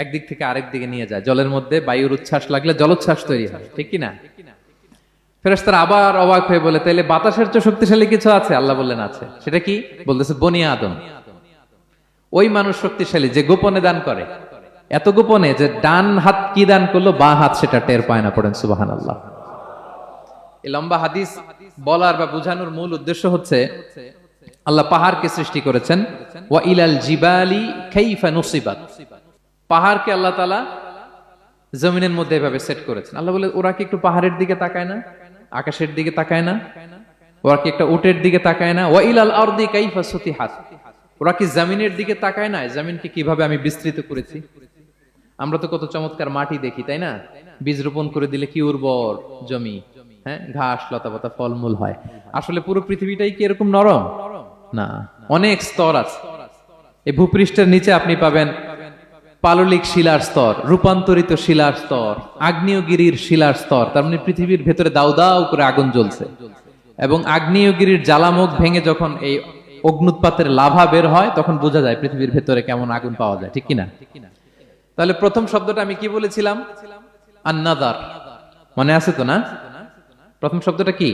একদিক থেকে আরেক দিকে নিয়ে যায়। জলের মধ্যে বায়ুর উচ্ছ্বাস লাগলে জলোচ্ছ্বাস তৈরি হয়, ঠিক কিনা? ফেরেশতারা আবার অবাক হয়ে বলে তাহলে বাতাসের চেয়ে শক্তিশালী কিছু আছে? আল্লাহ বললেন আছে। সেটা কি? বলতেছে বনি আদম। ওই মানুষ শক্তিশালী যে গোপনে দান করে, এত গোপনে যে ডান হাত কি দান করলো, বা হাত সেটা টের পায় না। পড়েন সুবহানাল্লাহ। এই লম্বা হাদিস বলার বা বোঝানোর মূল উদ্দেশ্য হচ্ছে আল্লাহ পাহাড়কে সৃষ্টি করেছেন ওয়া ইলাল জিবালি কাইফা নুসিবাত, পাহাড়কে আল্লাহ তাআলা জমিনের মধ্যে এভাবে সেট করেছেন। আল্লাহ বলে ওরা কি একটু পাহাড়ের দিকে তাকায় না, আকাশের দিকে তাকায় না? ওরা কি একটা উটের দিকে তাকায় না? ওয়া ইলাল আরদি কাইফা সুতিহাত, ওরা কি জমিনের দিকে তাকায় না, জমিনকে কিভাবে আমি বিস্তৃত করেছি। আমরা তো কত চমৎকার মাটি দেখি, তাই না? বীজ রোপণ করে দিলে কি উর্বর জমি, হ্যাঁ, ঘাস লতাপাতা ফলমূল হয়। আসলে পুরো পৃথিবীটাই কি এরকম নরম? না, অনেক স্তর আছে। এই ভূপৃষ্ঠের নিচে আপনি পাবেন পাললিক শিলার স্তর, রূপান্তরিত শিলার স্তর, আগ্নেয়গিরির শিলার স্তর। তার মানে পৃথিবীর ভেতরে দাউ দাউ করে আগুন জ্বলছে, এবং আগ্নেয়গিরির জ্বালামুখ ভেঙে যখন এই অগ্নুৎপাতের লাভা বের হয় তখন বোঝা যায় পৃথিবীর ভেতরে কেমন আগুন পাওয়া যায়, ঠিক কিনা? তাহলে প্রথম শব্দটা আমি কি বলেছিলাম? আন-নাযার। মনে আছে তো না? প্রথম শব্দটা কি?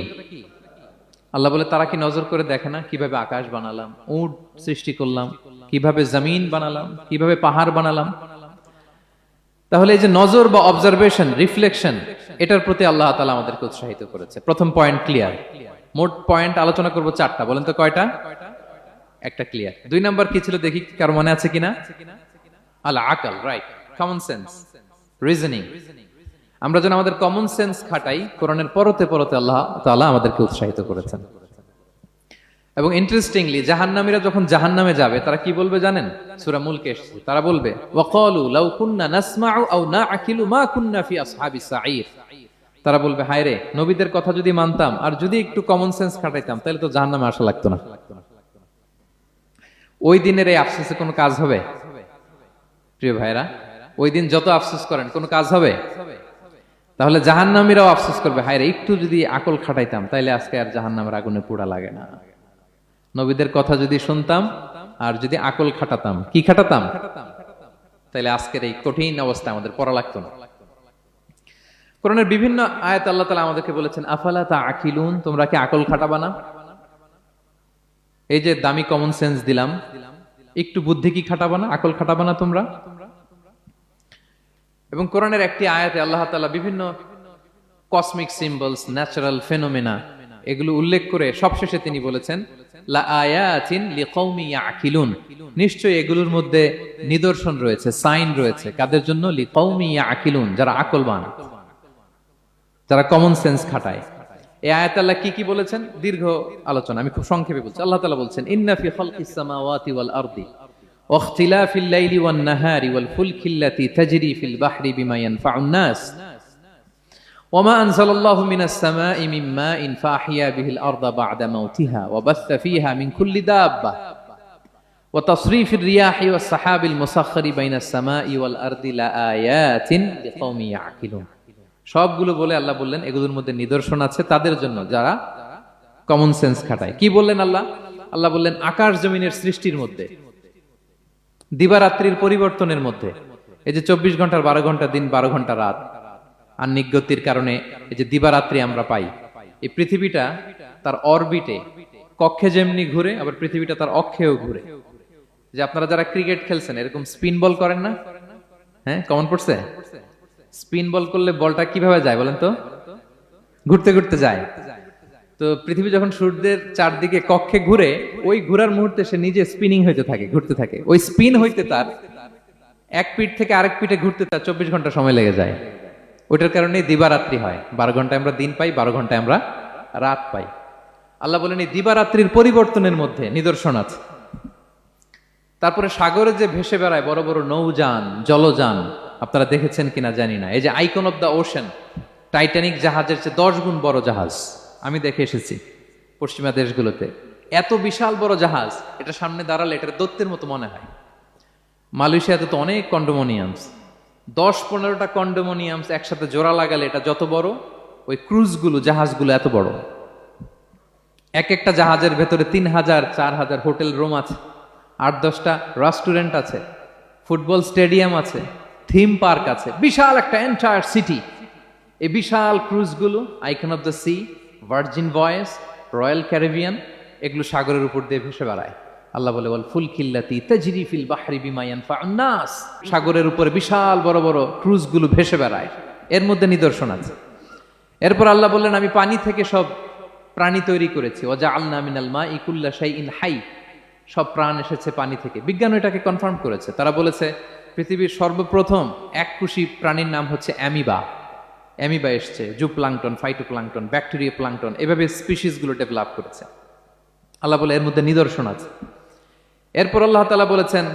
আল্লাহ বলে তারা কি নজর করে দেখে না কিভাবে আকাশ বানালাম, উট সৃষ্টি করলাম, কিভাবে জমিন বানালাম, কিভাবে পাহাড় বানালাম। তাহলে এই যে নজর বা অবজারভেশন, রিফ্লেকশন, এটার প্রতি আল্লাহ তাআলা আমাদেরকে উৎসাহিত করেছে। প্রথম পয়েন্ট ক্লিয়ার। মোট পয়েন্ট আলোচনা করব 4টা। বলেন তো কয়টা? একটা ক্লিয়ার। 2 নাম্বার কি ছিল দেখি কার মনে আছে কিনা? আল আকল, রাইট, কমন সেন্স, রিজনিং। আমরা যেন আমাদের কমন সেন্স খাটাই, কোরআনের পরতে পরতে আল্লাহ তাআলা আমাদেরকে উৎসাহিত করেছেন। এবং ইন্টারেস্টিংলি জাহান্নামীরা যখন জাহান্নামে যাবে তারা কি বলবে জানেন? সূরা মুলকে এসেছে, তারা বলবে ওয়াকালু লাউ কুননা নাসমাউ আও নাআকিলু মা কুননা ফি আসহাবিস সাঈর। তারা বলবে হায় রে, নবীদের কথা যদি মানতাম আর যদি একটু কমন সেন্স খাটাইতাম তাহলে তো জাহান্নামে আসা লাগতো না। ওই দিনের এই আফসোসে কোনো কাজ হবে? প্রিয় ভাইরা, ওই দিন যত আফসোস করেন কোনো কাজ হবে? তাহলে জাহান্নামীরাও আফসোস করবে হায় রে, একটু যদি আকল খাটাইতাম তাইলে আজকে আর জাহান্নামের আগুনে পোড়া লাগে না। নবীদের কথা যদি শুনতাম আর যদি আকল খাটাতাম, কি খাটাতাম? তাইলে আজকের এই কঠিন অবস্থা আমাদের পড়া লাগতো না। কোরআনের বিভিন্ন আয়াত আল্লাহ তাআলা আমাদেরকে বলেছেন আফালা তাআকিলুন, তোমরা কি আকল খাটাবা না? এই যে দামি কমন সেন্স দিলাম, একটু বুদ্ধি কি খাটাবা না, আকল খাটাবা না তোমরা? এবং কোরআনের একটি আয়াতে আল্লাহ তাআলা বিভিন্ন কসমিক সিম্বলস, ন্যাচারাল ফেনোমেনা এগুলো উল্লেখ করে সবশেষে তিনি বলেছেন লা আয়াতিন লিকাউমি ইয়াকিলুন, নিশ্চয়ই এগুলোর মধ্যে নিদর্শন রয়েছে, সাইন রয়েছে, কাদের জন্য? লিকাউমি ইয়াকিলুন, যারা আকলবান, যারা কমন সেন্স খাটায়। এই আয়াতে আল্লাহ কি কি বলেছেন দীর্ঘ আলোচনা, আমি খুব সংক্ষেপে বলছি। আল্লাহ তাআলা বলছেন ইন্না ফি খালকিস সামাওয়াতি ওয়াল আরদি ওয়া ইখতিলাফিল লাইলি ওয়ান নাহারি ওয়াল ফুলকিল্লাতি তাজরি ফিল বাহরি বিমা ইয়ানফাউন নাস وما أنزل الله من السماء من ماء فأحيا به الأرض بعد موتها وبث فيها من كل دابة وتصريف الرياح والسحاب المسخر بين السماء والأرض لآيات لقوم يعقلون। সবগুলো বলে আল্লাহ বললেন এগুলোর মধ্যে নিদর্শন আছে তাদের জন্য যারা কমন সেন্স খাটায়। কি বললেন আল্লাহ? আল্লাহ বললেন আকাশ জমিনের সৃষ্টির মধ্যে, দিবারাত্রির পরিবর্তনের মধ্যে, এই যে 24 ঘন্টার 12 ঘন্টা দিন, 12 ঘন্টা রাত, আহ্নিক গতির কারণে এই যে দিবারাত্রি আমরা পাই, এই পৃথিবীটা তার অরবিটে কক্ষে যেমনি ঘুরে, আবার পৃথিবীটা তার অক্ষেও ঘুরে। যে আপনারা যারা ক্রিকেট খেলছেন এরকম স্পিন বল করেন না? হ্যাঁ, কমন পড়ছে? স্পিন বল করলে বলটা কিভাবে যায় বলেন তো? ঘুরতে ঘুরতে যায়। তো পৃথিবী যখন সূর্যের চারদিকে কক্ষে ঘুরে, ওই ঘোরার মুহূর্তে সে নিজে স্পিনিং হইতে থাকে, ঘুরতে থাকে। ওই স্পিন হইতে তার এক পিঠ থেকে আরেক পিঠে ঘুরতে তার 24 ঘন্টা সময় লেগে যায়। ওইটার কারণে দিবারাত্রি হয়। 12 ঘন্টায় আমরা দিন পাই, 12 ঘন্টায় আমরা রাত পাই। আল্লাহ বলেন এই দিবারাত্রির পরিবর্তনের মধ্যে নিদর্শন আছে। তারপরে সাগরে যে ভেসে বেড়ায় বড় বড় নৌযান, জলযান, আপনারা দেখেছেন কিনা জানি না, এই যে icon of the ocean, Titanic জাহাজের চেয়ে 10 গুণ বড় জাহাজ, আমি দেখে এসেছি পশ্চিমা দেশগুলোতে। এত বিশাল বড় জাহাজ, এটা সামনে দাঁড়ালে এটার দৈত্যের মতো মনে হয়। মালয়েশিয়াতে তো অনেক কন্ডোমোনিয়ামস, 10-15টা কন্ডোমোনিয়ামস একসাথে জোড়া লাগালে এটা যত বড়, ওই ক্রুজগুলো, জাহাজগুলো এত বড়। এক একটা জাহাজের ভেতরে 3000-4000 হোটেল রুম আছে, 8-10টা রেস্টুরেন্ট আছে, ফুটবল স্টেডিয়াম আছে, থিম পার্ক আছে, বিশাল একটা এন্টায়ার সিটি। এই বিশাল ক্রুজগুলো, icon of the sea, Virgin voyages, Royal Caribbean, এগুলো সাগরের উপর দিয়ে ভেসে বেড়ায়। আল্লাহ বলে ওয়াল ফুলকিল্লাতি তাজরি ফিল বাহরি বিমা ইয়ানফাউন নাস, সাগরের উপরে বিশাল বড় বড় ক্রুজগুলো ভেসে বেড়ায়, এর মধ্যে নিদর্শন আছে। এরপর আল্লাহ বললেন আমি পানি থেকে সব প্রাণী তৈরি করেছি, ওয়াজআলনা মিনাল মাই কুল্লা শাইইন হাই, সব প্রাণ এসেছে পানি থেকে। বিজ্ঞান এটাকে কনফার্ম করেছে। তারা বলেছে পৃথিবীর সর্বপ্রথম এককোষী প্রাণীর নাম হচ্ছে অ্যামিবা। অ্যামিবা এসছে, জুপ্লাংটন, ফাইটোপ্লাংটন, ব্যাকটেরিয়া প্লাংটন, এভাবে স্পিসিসগুলো ডেভেলপ করেছে। আল্লাহ বলে এর মধ্যে নিদর্শন আছে। এরপর আল্লাহ তাআলা বলেছেন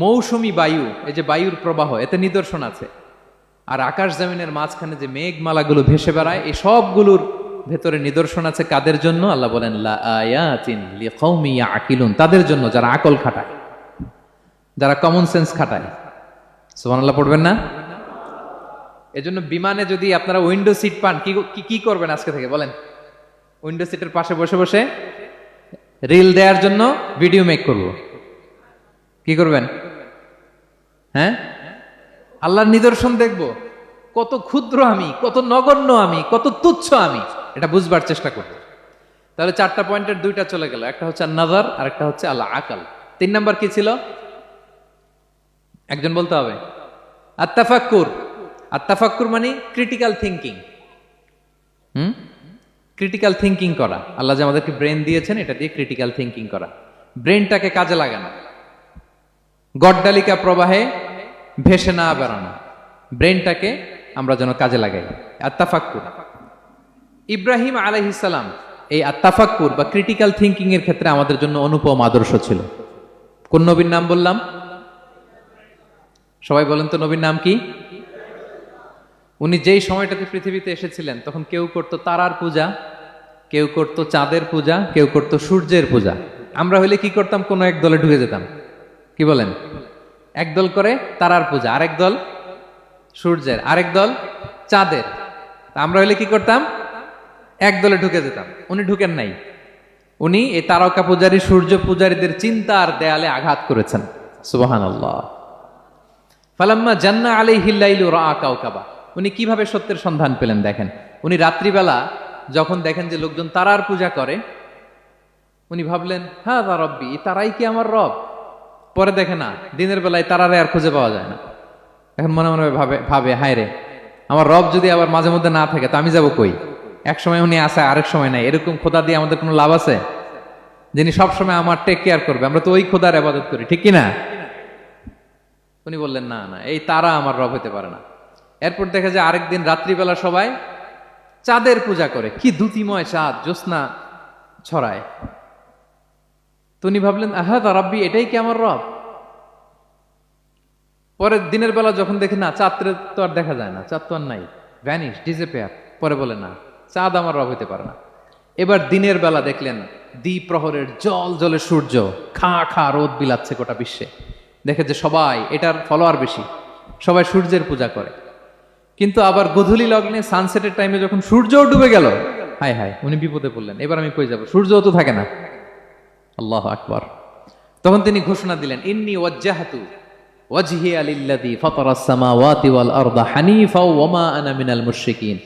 মৌসুমী বায়ু, এই যে বায়ুর প্রবাহ, এতে নিদর্শন আছে। আর আকাশ জমিনের মাঝখানে যে মেঘমালাগুলো ভেসে বেড়ায়, এই সবগুলোর ভেতরে নিদর্শন আছে। কাদের জন্য? আল্লাহ বলেন লা আয়াতিন লিকাউমি ইয়াকিলুন, তাদের জন্য যারা আকল খাটায়, যারা কমন সেন্স খাটায়। সুবহানাল্লাহ পড়বেন না? এজন্য বিমানে যদি আপনারা উইন্ডো সিট পান, কি করবেন আজকে থেকে বলেন? উইন্ডো সিটের পাশে বসে বসে রিল দেওয়ার জন্য ভিডিও মেক করব। কি করবেন? হ্যাঁ, আল্লাহর নিদর্শন দেখব, কত ক্ষুদ্র আমি, কত নগণ্য আমি, কত তুচ্ছ আমি, এটা বুঝবার চেষ্টা করব। তাহলে 4টা পয়েন্টের 2টা চলে গেল, একটা হচ্ছে নাযার আর একটা হচ্ছে আল্লাহ আকাল। 3 নাম্বার কি ছিল? একজন বলতে হবে। আত-তাফাক্কুর। আত-তাফাক্কুর মানে ক্রিটিক্যাল থিঙ্কিং। ক্রিটিক্যাল থিঙ্কিং করা। আল্লাহ যে আমাদেরকে ব্রেন দিয়েছেন, এটা দিয়ে ক্রিটিক্যাল থিঙ্কিং করা, ব্রেনটাকে কাজে লাগানো, গড্ডালিকা প্রবাহে ভেসে না বেড়ানো, ব্রেনটাকে আমরা যেন কাজে লাগাই। আত-তাফাক্কুর। ইব্রাহিম আলাইহিস সালাম এই আত-তাফাক্কুর বা ক্রিটিক্যাল থিঙ্কিং এর ক্ষেত্রে আমাদের জন্য অনুপম আদর্শ ছিল। কোন নবীর নাম বললাম? সবাই বলেন তো নবীর নাম কি? উনি যেই সময়টাতে পৃথিবীতে এসেছিলেন তখন কেউ করতো তারার পূজা, কেউ করতো চাঁদের পূজা, কেউ করতো সূর্যের পূজা। আমরা হইলে কি করতাম? কোনো এক দলে ঢুকে যেতাম। কি বলেন? এক দল করে তারার পূজা, আরেক দল সূর্যের, আরেক দল চাঁদের। আমরা হইলে কি করতাম? এক দলে ঢুকে যেতাম। উনি ঢুকেন নাই। উনি এই তারকা পূজারী, সূর্য পূজারীদের চিন্তার দেয়ালে আঘাত করেছেন। সুবহানাল্লাহ। ফালাম্মা জান্না আলাইহিল লাইলু রাআ কাওকাবা, উনি কিভাবে সত্যের সন্ধান পেলেন দেখেন। উনি রাত্রিবেলা যখন দেখেন যে লোকজন তারার পূজা করে, উনি ভাবলেন হাযা রব্বি, তারাই কি আমার রব? পরে দেখে না, দিনের বেলায় তারারে আর খুঁজে পাওয়া যায় না। এখন মনে মনে ভাবে হায় রে, আমার রব যদি আবার মাঝে মধ্যে না থাকে তো আমি যাব কই? এক সময় উনি আসে, আরেক সময় নাই। এরকম খোদা দিয়ে আমাদের কোনো লাভ আছে? যিনি সবসময় আমার টেক কেয়ার করবে, আমরা তো ওই খোদার ইবাদত করি, ঠিক কিনা? উনি বললেন না না, এই তারা আমার রব হতে পারে না। এরপর দেখা যায় আরেকদিন রাত্রিবেলা সবাই চাঁদের পূজা করে, কি দ্যুতিময় চাঁদ, জ্যোৎস্না ছড়ায়। তো উনি ভাবলেন আহাদা রাব্বি, এটাই কি আমার রব? পরে দিনের বেলা যখন দেখি না, চাঁদ তো আর দেখা যায় না, চাঁদ তো আর নাই, ভ্যানিশ, ডিসঅ্যাপিয়ার। পরে বলে না, চাঁদ আমার রব হতে পারে না। এবার দিনের বেলা দেখলেন দ্বিপ্রহরের জল জলে সূর্য খা খা রোদ বিলাচ্ছে গোটা বিশ্বে। দেখে যে সবাই এটার ফলোয়ার বেশি, সবাই সূর্যের পূজা করে। কিন্তু আবার গধূলি লগ্নে সানসেটের টাইমে যখন সূর্যও ডুবে গেল, হায় হায়, উনি বিপদে পড়লেন। এবার আমি কই যাব? সূর্যও তো থাকে না। আল্লাহু আকবার। তখন তিনি ঘোষণা দিলেন, ইন্নী ওয়াজ্জাহতু ওয়াজহিয়া লিল্লাযী ফাতারাস সামাওয়াতি ওয়াল আরদা হানিফা ওয়া মা আনা মিনাল মুশরিকিন।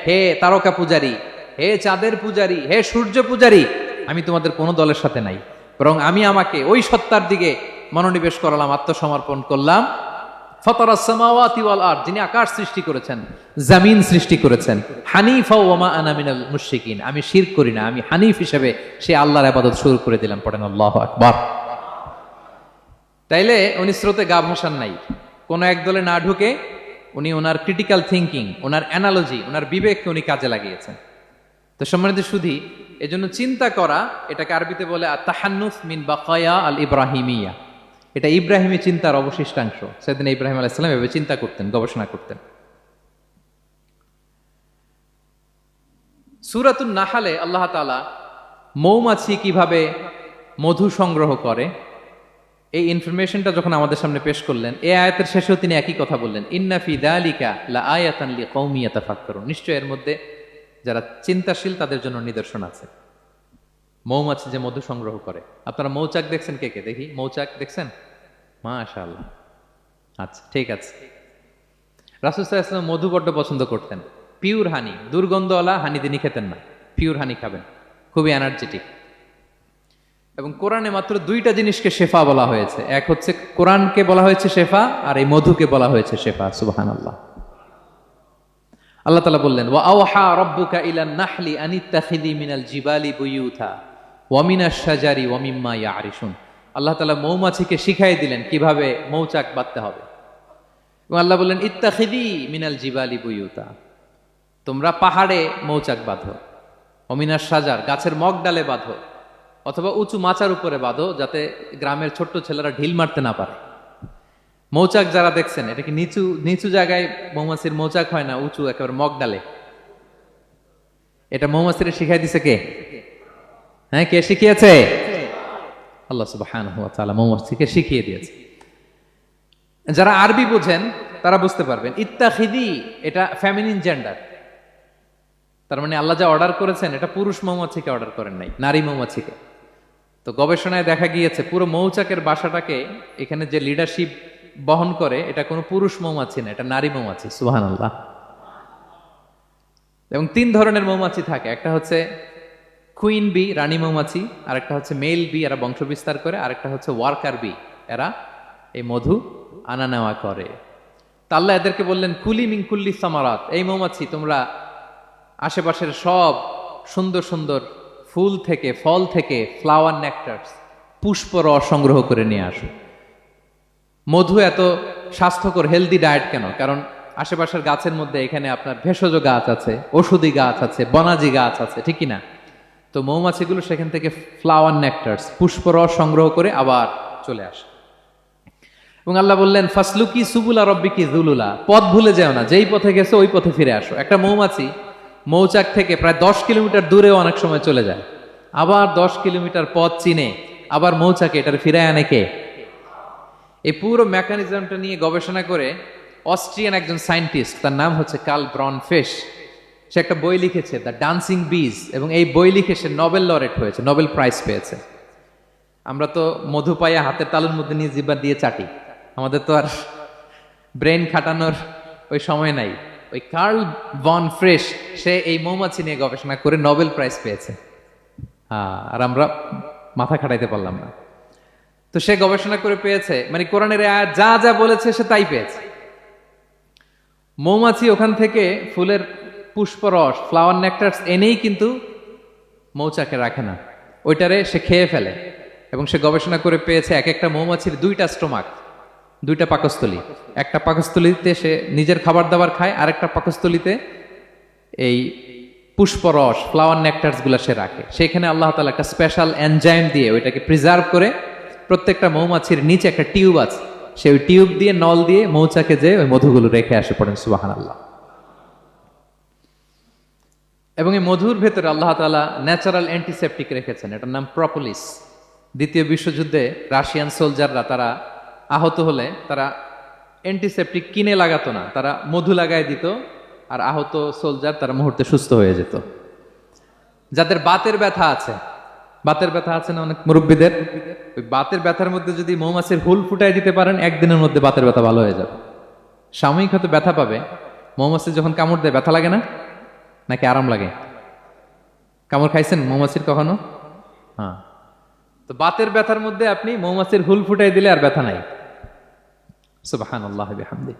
হে তারকা পূজারী, হে চাঁদের পূজারী, হে সূর্য পূজারী, আমি তোমাদের কোনো দলের সাথে নাই, বরং আমি আমাকে ওই সত্তার দিকে মনোনিবেশ করলাম, আত্মসমর্পণ করলাম। ফাতারাস সামাওয়াতি ওয়াল আরদ, যিনি আকাশ সৃষ্টি করেছেন, জমিন সৃষ্টি করেছেন। হানিফা ওয়া মা আনা মিনাল মুশরিকিন, আমি শিরক করি না, আমি হানিফ হিসেবে সেই আল্লাহর ইবাদত শুরু করে দিলাম। পড়েন আল্লাহু আকবার। তাইলে উনি স্রোতে গা ভাসান নাই, কোন এক দলে না ঢুকে উনি ওনার ক্রিটিক্যাল থিঙ্কিং, ওনার অ্যানালজি, ওনার বিবেককে উনি কাজে লাগিয়েছেন। তো সম্মানিত সুধী, এজন্য চিন্তা করা, এটাকে আরবিতে বলে আত-তাহান্নুস মিন বাকায়া আল ইব্রাহিমিয়া। এটা ইব্রাহিমী চিন্তার অবশিষ্টাংশ। সেদিন ইব্রাহিম আলাইহিস সালাম এভাবে চিন্তা করতেন, গবেষণা করতেন। সূরাতুন নাহলে আল্লাহ তাআলা মৌমাছি কিভাবে মধু সংগ্রহ করে এই ইনফরমেশনটা যখন আমাদের সামনে পেশ করলেন, এই আয়াতের শেষেও তিনি একই কথা বললেন, ইন্না ফি যালিকা লাআয়াতান লিকাওমি ইয়াতাফাক্কারুন। নিশ্চয় এর মধ্যে যারা চিন্তাশীল তাদের জন্য নিদর্শন আছে। মৌমাছি যে মধু সংগ্রহ করে, আপনারা মৌচাক দেখছেন? কে কে দেখি মৌচাক দেখছেন? মাশাআল্লাহ, আচ্ছা ঠিক আছে। রাসূল সাল্লাল্লাহু আলাইহি ওয়াসাল্লাম মধু বড্ড পছন্দ করতেন। পিওর হানি, দুর্গন্ধওয়ালা হানি তিনি খেতেন না, পিওর হানি খাবেন, খুবই এনার্জেটিক। এবং কোরআনে মাত্র দুইটা জিনিসকে শেফা বলা হয়েছে, এক হচ্ছে কোরআনকে বলা হয়েছে শেফা, আর এই মধুকে বলা হয়েছে শেফা। সুবহানাল্লাহ। আল্লাহ তাআলা বললেন, ওয়া আওহা রাব্বুকা ইলান নাহলি আনিত্তাখিযি মিনাল জিবালি বুয়ুতা ওয়া মিনাশ শাজারি ওয়া মিম্মা ইয়ারিশুন। আল্লাহ তাআলা মৌমাছিকে শিখাই দিলেন কিভাবে মৌচাক বাঁধতে হবে। এবং আল্লাহ বললেন, ইত্তাখিযি মিনাল জিবালি বুয়ুতা, তোমরা পাহাড়ে মৌচাক বাঁধো, ওয়া মিনাশ শাজার, গাছের মগ ডালে বাঁধো, অথবা উঁচু মাচার উপরে বাঁধো, যাতে গ্রামের ছোট্ট ছেলেরা ঢিল মারতে না পারে। মৌচাক যারা দেখছেন, এটা কি নিচু নিচু জায়গায় মৌমাছির মৌচাক হয় না, উঁচু একেবারে মগ ডালে। এটা মৌমাছিরা শিখাই দিছে কে? হ্যাঁ, কে শিখিয়েছে? আল্লাহ সুবহানাহু ওয়া তাআলা মৌমাছিকে শিখিয়ে দিয়েছে। যারা আরবি বোঝেন তারা বুঝতে পারবেন, ইত্তাখিদি এটা ফেমিনিন জেন্ডার। তার মানে আল্লাহ যা অর্ডার করেছেন এটা পুরুষ মৌমাছিকে অর্ডার করেন নাই, নারী মৌমাছিকে। তো গবেষণায় দেখা গিয়েছে পুরো মৌচাকের বাসাটাকে এখানে যে লিডারশিপ বহন করে এটা কোনো পুরুষ মৌমাছি না, এটা নারী মৌমাছি। সুবহানাল্লাহ। এবং তিন ধরনের মৌমাছি থাকে, একটা হচ্ছে কুইন বি, রানী মৌমাছি, আর একটা হচ্ছে মেল বি, এরা বংশ বিস্তার করে, আর একটা হচ্ছে ওয়ার্কার বি, এরা এই মধু আনা নেওয়া করে। তা আল্লাহ এদেরকে বললেন, কুলি মিন কুল্লি সামারাত, এই মৌমাছি তোমরা আশেপাশের সব সুন্দর সুন্দর ফুল থেকে, ফল থেকে, ফ্লাওয়ার নেকটারস, পুষ্প রস সংগ্রহ করে নিয়ে আসো। মধু এত স্বাস্থ্যকর, হেলদি ডায়েট কেন? কারণ আশেপাশের গাছের মধ্যে এখানে আপনার ভেষজ গাছ আছে, ওষুধি গাছ আছে, বনাজি গাছ আছে, ঠিক কিনা? তো মৌমাছিগুলো সেখান থেকে ফ্লাওয়ার নেকটারস, পুষ্প রস সংগ্রহ করে আবার চলে আসে। এবং আল্লাহ বললেন, ফাসলুকি সুবুলা রব্বিকি যুলুলা, পথ ভুলে যাও না, যেই পথে গেছো ওই পথে ফিরে আসো। একটা মৌমাছি মৌচাক থেকে প্রায় 10 কিলোমিটার দূরেও অনেক সময় চলে যায়, আবার 10 কিলোমিটার পথ চিনে আবার মৌচাকে এটার ফিরায় আনে কে? এই পুরো মেকানিজমটা নিয়ে গবেষণা করে অস্ট্রিয়ান একজন সায়েন্টিস্ট, তার নাম হচ্ছে কার্ল ব্রনফেশ, সে একটা বই লিখেছে, দ্য ডান্সিং বিজ, এবং এই বই লিখে সে নোবেল লরেট হয়েছে, নোবেল প্রাইজ পেয়েছে। আমরা তো মধু পাইয়া হাতের তালুর মধ্যে নিয়ে জিহ্বা দিয়ে চাটি, আমাদের তো আর ব্রেন খাটানোর ওই সময় নাই। ওই কার্ল ভন ফ্রেশ, সে এই মৌমাছি নিয়ে গবেষণা করে নোবেল প্রাইজ পেয়েছে। আর আমরা মাথা খাটাইতে পারলাম না। তো সে গবেষণা করে পেয়েছে, মানে কোরআনের আয়াত যা যা বলেছে সে তাই পেয়েছে। মৌমাছি ওখান থেকে ফুলের পুষ্পরস, ফ্লাওয়ার নেকটার্স এনেই কিন্তু মৌচাকে রাখে না, ওইটারে সে খেয়ে ফেলে। এবং সে গবেষণা করে পেয়েছে এক একটা মৌমাছির দুইটা স্টোমাক, দুইটা পাকস্থলী। একটা পাকস্থলীতে সে নিজের খাবার দাবার খায়, আর একটা পাকস্থলীতে এই পুষ্পরস, ফ্লাওয়ার নেকটার্স গুলা সে রাখে। সেখানে আল্লাহ তাআলা একটা স্পেশাল এনজাইম দিয়ে ওইটাকে প্রিজার্ভ করে, প্রত্যেকটা মৌমাছির নিচে একটা টিউব আছে, সে ওই টিউব দিয়ে নল দিয়ে মৌচাকে যে ওই মধুগুলো রেখে আসে। পড়েন সুবহানাল্লাহ। এবং এই মধুর ভেতরে আল্লাহ তাআলা ন্যাচারাল অ্যান্টিসেপটিক রেখেছেন, এটার নাম প্রপোলিস। দ্বিতীয় বিশ্বযুদ্ধে রাশিয়ান সোলজাররা তারা আহত হলে তারা অ্যান্টিসেপটিক কিনে লাগাতো না, তারা মধু লাগায় দিত, আর আহত সোলজার তারা মুহূর্তে সুস্থ হয়ে যেত। যাদের বাতের ব্যথা আছে, বাতের ব্যথা আছে না অনেক মুরব্বীদের, ওই বাতের ব্যথার মধ্যে যদি মৌমাছির হুল ফুটাই দিতে পারেন, একদিনের মধ্যে বাতের ব্যথা ভালো হয়ে যাবে। সাময়িক হয়তো ব্যথা পাবে, মৌমাছি যখন কামড় দেয় ব্যথা লাগে না, নাকি আরাম লাগে? কামড় খাইছেন মৌমাছির কখনো? হ্যাঁ। তো বাতের ব্যথার মধ্যে আপনি মৌমাছির হুল ফুটাই দিলে আর ব্যথা নাই। সুবহানাল্লাহ বিহামদি।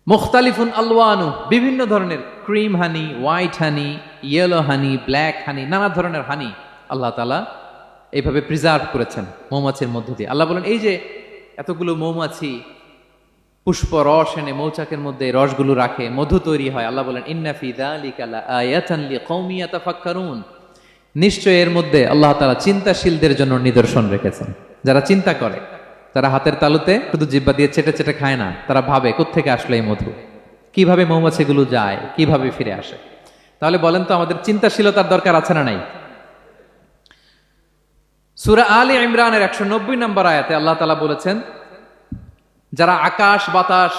মুখতালিফুন আলওয়ানু, বিভিন্ন ধরনের ক্রিম হানি, হোয়াইট হানি, ইয়েলো হানি, ব্ল্যাক হানি, নানা ধরনের হানি আল্লাহ তাআলা এইভাবে প্রিজার্ভ করেছেন মৌমাছির মধ্য দিয়ে। আল্লাহ বলেন এই যে এতগুলো মৌমাছি পুষ্প রস এনে মৌচাকের মধ্যে রসগুলো রাখে, মধু তৈরি হয়। আল্লাহ বলেন ইন্না ফি যালিকা লাআয়াতান লিকওমি ইয়াতাফাক্কারুন, নিশ্চয় এর মধ্যে আল্লাহ তাআলা চিন্তাশীলদের জন্য নিদর্শন রেখেছেন। যারা চিন্তা করে, তারা হাতের তালুতে শুধু জিহ্বা দিয়ে চেটে চেটে খায় না, তারা ভাবে কোত্থেকে আসলো এই মধু, কিভাবে মৌমাছিগুলো যায়, কিভাবে ফিরে আসে। তাহলে বলেন তো আমাদের চিন্তাশীলতার দরকার আছে না নাই? সূরা আলে ইমরানের 190 নম্বর আয়াতে আল্লাহ তাআলা বলেছেন, যারা আকাশ বাতাস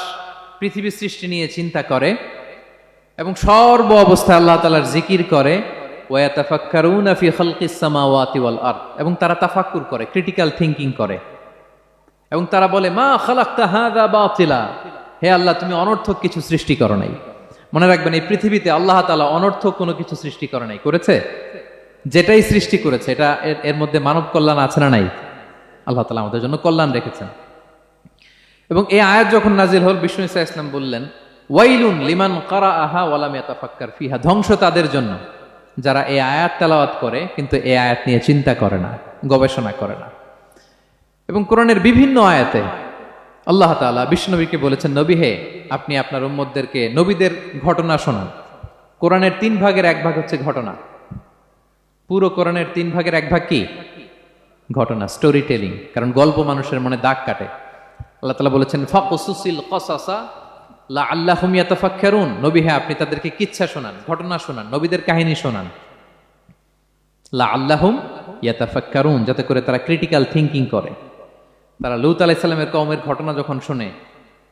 পৃথিবী সৃষ্টি নিয়ে চিন্তা করে এবং সর্ব অবস্থায় আল্লাহ তাআলার জিকির করে, ওয়ায়াতাফাক্কারুনা ফি খালকিস সামাওয়াতি ওয়াল আরদ, এবং তারা তাফাক্কুর করে, ক্রিটিক্যাল থিংকিং করে, এবং তারা বলে মা খালাকতা হাযা বাতিলা, হে আল্লাহ তুমি অনর্থক কিছু সৃষ্টি করো নাই। মনে রাখবেন এই পৃথিবীতে আল্লাহ তাআলা অনর্থক কোনো কিছু সৃষ্টি করে নাই, করেছে? যেটাই সৃষ্টি করেছে এটা এর মধ্যে মানব কল্যাণ আছে না নাই? আল্লাহ তাআলা আমাদের জন্য কল্যাণ রেখেছেন। এবং এই আয়াত যখন নাজিল হল, বিষ্ণু ঈসা ইসলাম বললেন ওয়াইলুন লিমান কারাআহা ওয়া লাম ইয়াতাফাক্কার ফিহা, ধ্বংস তাদের জন্য যারা এই আয়াত তেলাওয়াত করে কিন্তু এই আয়াত নিয়ে চিন্তা করে না, গবেষণা করে না। এবং কোরআনের বিভিন্ন আয়াতে আল্লাহ তাআলা বিশ্বনবীকে বলেছেন, নবী হে আপনি আপনার উম্মতদেরকে নবীদের ঘটনা শোনান। কোরআনের 3 ভাগের 1 ভাগ হচ্ছে ঘটনা। পুরো কোরআনের 3 ভাগের 1 ভাগ কি? ঘটনা, স্টোরি টেলিং। কারণ গল্প মানুষের মনে দাগ কাটে। আল্লাহ তাআলা বলেছেন ফাকুসুসিল কসাসা লাআল্লাহুম ইয়াতাফাক্কারুন, নবী হে আপনি তাদেরকে কিচ্ছা শোনান, ঘটনা শোনান, নবীদের কাহিনী শোনান। লাআল্লাহুম ইয়াতাফাক্কারুন, যাতে করে তারা ক্রিটিক্যাল থিংকিং করে। তারা লূত আলাইহিস সালামের কওমের ঘটনা যখন শুনে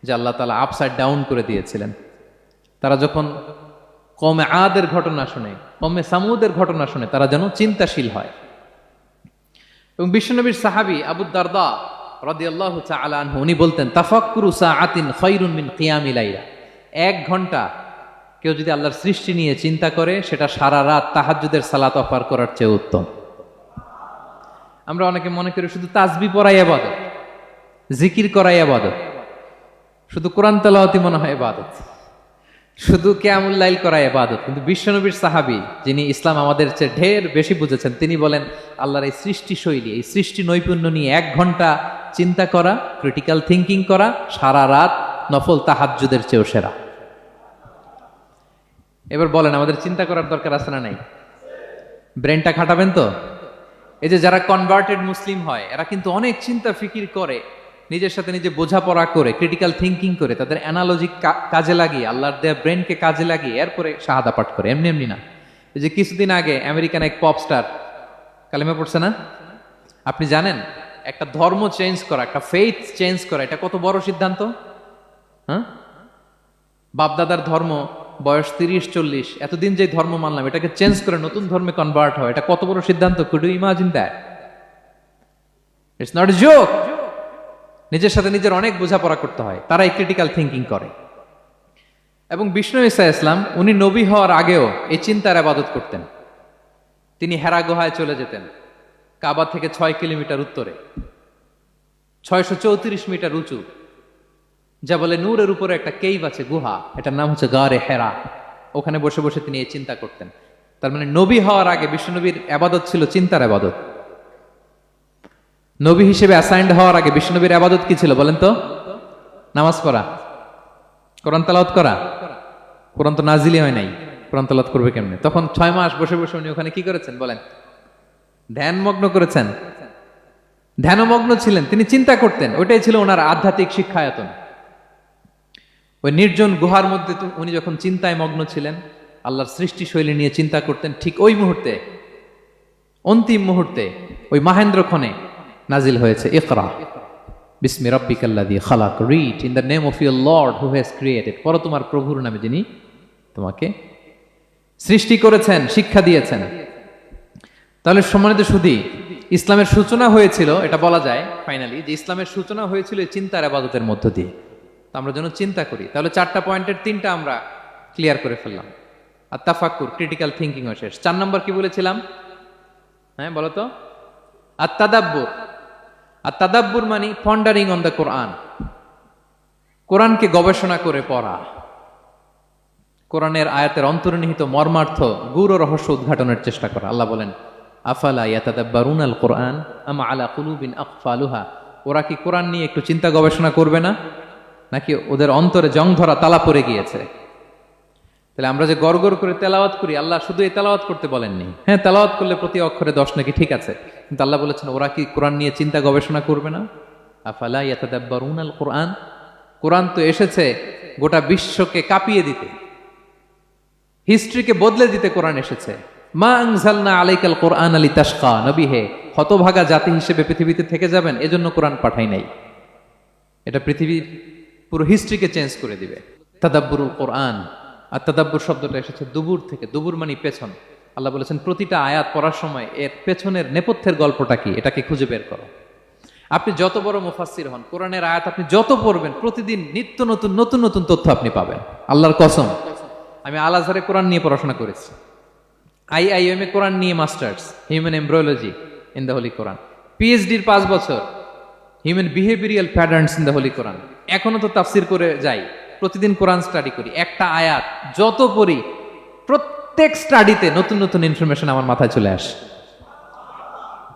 যে আল্লাহ তাআলা আপসাইড ডাউন করে দিয়েছিলেন, তারা যখন কওমে আদের ঘটনা শুনে, কওমে সামুদের ঘটনা শুনে, তারা যেন চিন্তাশীল হয়। এবং বিশ্বনবীর সাহাবী আবু দারদা রাদিয়াল্লাহু তাআলা আনহু উনি বলতেন তাফাক্কুরু সাআতিন খায়রুন মিন কিয়ামি লাইলা, 1 ঘন্টা কেউ যদি আল্লাহর সৃষ্টি নিয়ে চিন্তা করে সেটা সারা রাত তাহাজ্জুদের সালাত অফার করার চেয়ে উত্তম। আমরা অনেকে মনে করি শুধু তাসবিহ পড়াই ইবাদত, জিকির করাই ইবাদত, শুধু কোরআন তেলাওয়াতই মনে হয় ইবাদত, শুধু কিয়ামুল লাইল করা ইবাদত। কিন্তু বিশ্বনবীর সাহাবী যিনি ইসলাম আমাদের চেয়ে ঢের বেশি বুঝেছেন, তিনি বলেন আল্লাহর এই সৃষ্টি শৈলী, এই সৃষ্টি নৈপুণ্য নিয়ে 1 ঘন্টা চিন্তা করা, ক্রিটিক্যাল থিংকিং করা, সারা রাত নফল তাহাজ্জুদের চেয়েও সেরা। এবার বলেন আমাদের চিন্তা করার দরকার আছে না নাই? ব্রেনটা খাটাবেন তো? এই যে যারা কনভার্টেড মুসলিম হয় এরা কিন্তু অনেক চিন্তা ফিকির করে, নিজের সাথে নিজে বোঝাপড়া করে, ক্রিটিক্যাল থিংকিং করে, তাদের অ্যানালজি কাজে লাগিয়ে, আল্লাহর দেয়া ব্রেনকে কাজে লাগিয়ে এরপরে শাহাদা পাঠ করে, এমনি এমনি না। এই যে কিছুদিন আগে আমেরিকান এক পপ স্টার কালেমা পড়ছে না? আপনি জানেন একটা ধর্ম চেঞ্জ করা, একটা ফেইথ চেঞ্জ করা, এটা কত বড় সিদ্ধান্ত? হ্যাঁ, বাপদাদার ধর্ম বয়স 30-40, এতদিন যে ধর্ম মানলাম এটাকে চেঞ্জ করে নতুন ধর্মে কনভার্ট হয়, এটা কত বড় সিদ্ধান্ত? Could you imagine that? It's not a joke. নিজের সাথে নিজের অনেক বোঝাপড়া করতে হয়, তারাই ক্রিটিক্যাল থিঙ্কিং করে। এবং বিষ্ণু ঈসা ইসলাম উনি নবী হওয়ার আগেও এই চিন্তার আবাদত করতেন। তিনি হেরা গুহায় চলে যেতেন, কাবা থেকে 6 কিলোমিটার উত্তরে, 634 মিটার উঁচু, যা বলে নূরের উপরে একটা কেইভ আছে, গুহা, এটার নাম হচ্ছে গারে হেরা। ওখানে বসে বসে তিনি এই চিন্তা করতেন। তার মানে নবী হওয়ার আগে বিশ্বনবীর আবাদত ছিল চিন্তার আবাদত। নবী হিসেবে অ্যাসাইন্ড হওয়ার আগে বিশ্বনবীর আবাদত কি ছিল বলেন তো? নামাজ পড়া, কোরআন তেলাওয়াত করা। কোরআন তো নাজিলই হয় নাই, কোরআন তেলাওয়াত করবে কেমনে? তখন 6 মাস বসে বসে উনি ওখানে কি করেছেন বলেন? ধ্যানমগ্ন করেছেন, ধ্যানমগ্ন ছিলেন, তিনি চিন্তা করতেন। ওইটাই ছিল ওনার আধ্যাত্মিক শিক্ষায়তন। ওই নির্জন গুহার মধ্যে তো উনি যখন চিন্তায় মগ্ন ছিলেন, আল্লাহর সৃষ্টি শৈলী নিয়ে চিন্তা করতেন, ঠিক ওই মুহূর্তে, অন্তিম মুহূর্তে, ওই মাহেন্দ্রক্ষণে নাজিল হয়েছে ইকরা বিসমি রাব্বিকাল্লাযী খালাক, read in the name of your lord who has created. পড়ো তোমার প্রভুর নামে যিনি তোমাকে সৃষ্টি করেছেন, শিক্ষা দিয়েছেন। তাহলে সম্মানিত সুধী, ইসলামের সূচনা হয়েছিল, এটা বলা যায় ফাইনালি যে ইসলামের সূচনা হয়েছিল এই চিন্তার আবাদতের মধ্য দিয়ে। তো আমরা যেন চিন্তা করি। তাহলে 4টা পয়েন্টের 3টা আমরা ক্লিয়ার করে ফেললাম। আর তাফাক্কুর, ক্রিটিক্যাল থিঙ্কিংও শেষ। 4 নম্বর কি বলেছিলাম? হ্যাঁ বলো তো? আর তাদাব্বুর। আর তাদাব্বুর মানে পন্ডারিং অন দ্য কোরআন, কোরআনকে গবেষণা করে পড়া, কোরআনের আয়াতের অন্তর্নিহিত মর্মার্থ, গূঢ় রহস্য উদ্ঘাটনের চেষ্টা করা। আল্লাহ বলেন আফালা ইয়াতাদাব্বারুনাল কোরআন আম আলা কুলুবিন আকফালুহা। ওরা কি কোরআন নিয়ে একটু চিন্তা গবেষণা করবে না, নাকি ওদের অন্তরে জং ধরা তালা পড়ে গিয়েছে? তাহলে আমরা যে গড়গড় করে তেলাওয়াত করি, আল্লাহ শুধু এই তেলাওয়াত করতে বলেননি। হ্যাঁ, তেলাওয়াত করলে প্রতি অক্ষরে 10 নাকি, ঠিক আছে, কিন্তু আল্লাহ বলেছেন ওরা কি কোরআন নিয়ে চিন্তা গবেষণা করবে না? আফালা ইয়াতাদাব্বারুনাল কোরআন। কোরআন তো এসেছে গোটা বিশ্বকে কাঁপিয়ে দিতে, হিস্ট্রিকে বদলে দিতে কোরআন এসেছে। মা আনজালনা আলাইকাল কোরআন লিতাশকা। নবী হে, হতভাগা জাতি হিসেবে পৃথিবীতে থেকে যাবেন, এজন্য কোরআন পাঠাই নাই। এটা পৃথিবীর পুরো হিস্ট্রিকে চেঞ্জ করে দিবে। তাদাব্বুরুল কোরআন। আর তাদাব্বুর শব্দটা এসেছে দুবুর থেকে। দুবুর মানে পেছন। আল্লাহ বলেছেন প্রতিটা আয়াত পড়ার সময় এর পেছনের নেপথ্যের গল্পটা কি, এটাকে খুঁজে বের করো। আপনি যত বড় মুফাসসির হন, কোরআনের আয়াত আপনি যত পড়বেন, প্রতিদিন নিত্য নতুন নতুন নতুন তথ্য আপনি পাবেন। আল্লাহর কসম, আমি আল আজহারে কোরআন নিয়ে পড়াশোনা করেছি, IIM এ কোরআন নিয়ে masters, human embryology in the holy Quran, PhD-র 5 বছর, human behavioural patterns in the holy Quran. এখনো তো তাফসির করে যাই, প্রতিদিন কোরআন স্টাডি করি। একটা আয়াত যত পড়ি, প্রত্যেক স্টাডিতে নতুন নতুন ইনফরমেশন আমার মাথায় চলে আসে।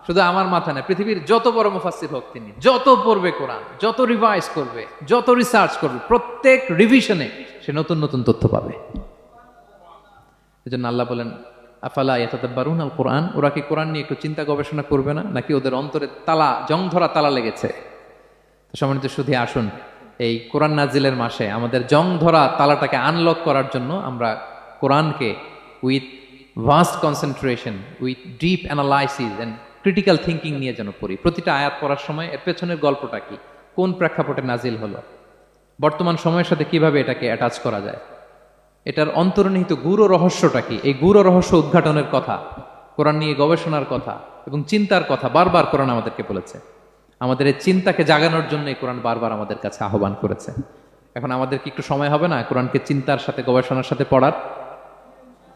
শুধু আমার মাথা না, পৃথিবীর যত বড় মুফাসসির হোক তিনি, যত পড়বে কোরআন, যত রিভাইজ করবে, যত রিসার্চ করবে, প্রত্যেক রিভিশনে সে নতুন নতুন তথ্য পাবে। এজন্য আল্লাহ বলেন আফালা ইয়াতাদাব্বারুনাল কোরআন। ওরা কি কোরআন নিয়ে একটু চিন্তা গবেষণা করবে না, নাকি ওদের অন্তরে তালা, জং ধরা তালা লেগেছে? তো সম্মানিত সুধী, আসুন এই কোরআন নাজিলের মাসে আমাদের জং ধরা তালাটাকে আনলক করার জন্য আমরা কোরআনকে with vast concentration, with deep analysis and critical thinking নিয়ে যেন পড়ি। প্রতিটা আয়াত পড়ার সময় এর পেছনের গল্পটা কি, কোন প্রেক্ষাপটে নাজিল হলো, বর্তমান সময়ের সাথে কিভাবে এটাকে অ্যাটাচ করা যায়, এটার অন্তর্নিহিত গূঢ় রহস্যটা কি, এই গূঢ় রহস্য উদ্ঘাটনের কথা, কোরআন নিয়ে গবেষণার কথা এবং চিন্তার কথা বারবার কোরআন আমাদেরকে বলেছে। আমাদের এই চিন্তাকে জাগানোর জন্য এই কোরআন বারবার আমাদের কাছে আহ্বান করেছে। এখন আমাদের কি একটু সময় হবে না কোরআনকে চিন্তার সাথে গবেষণার সাথে পড়ার?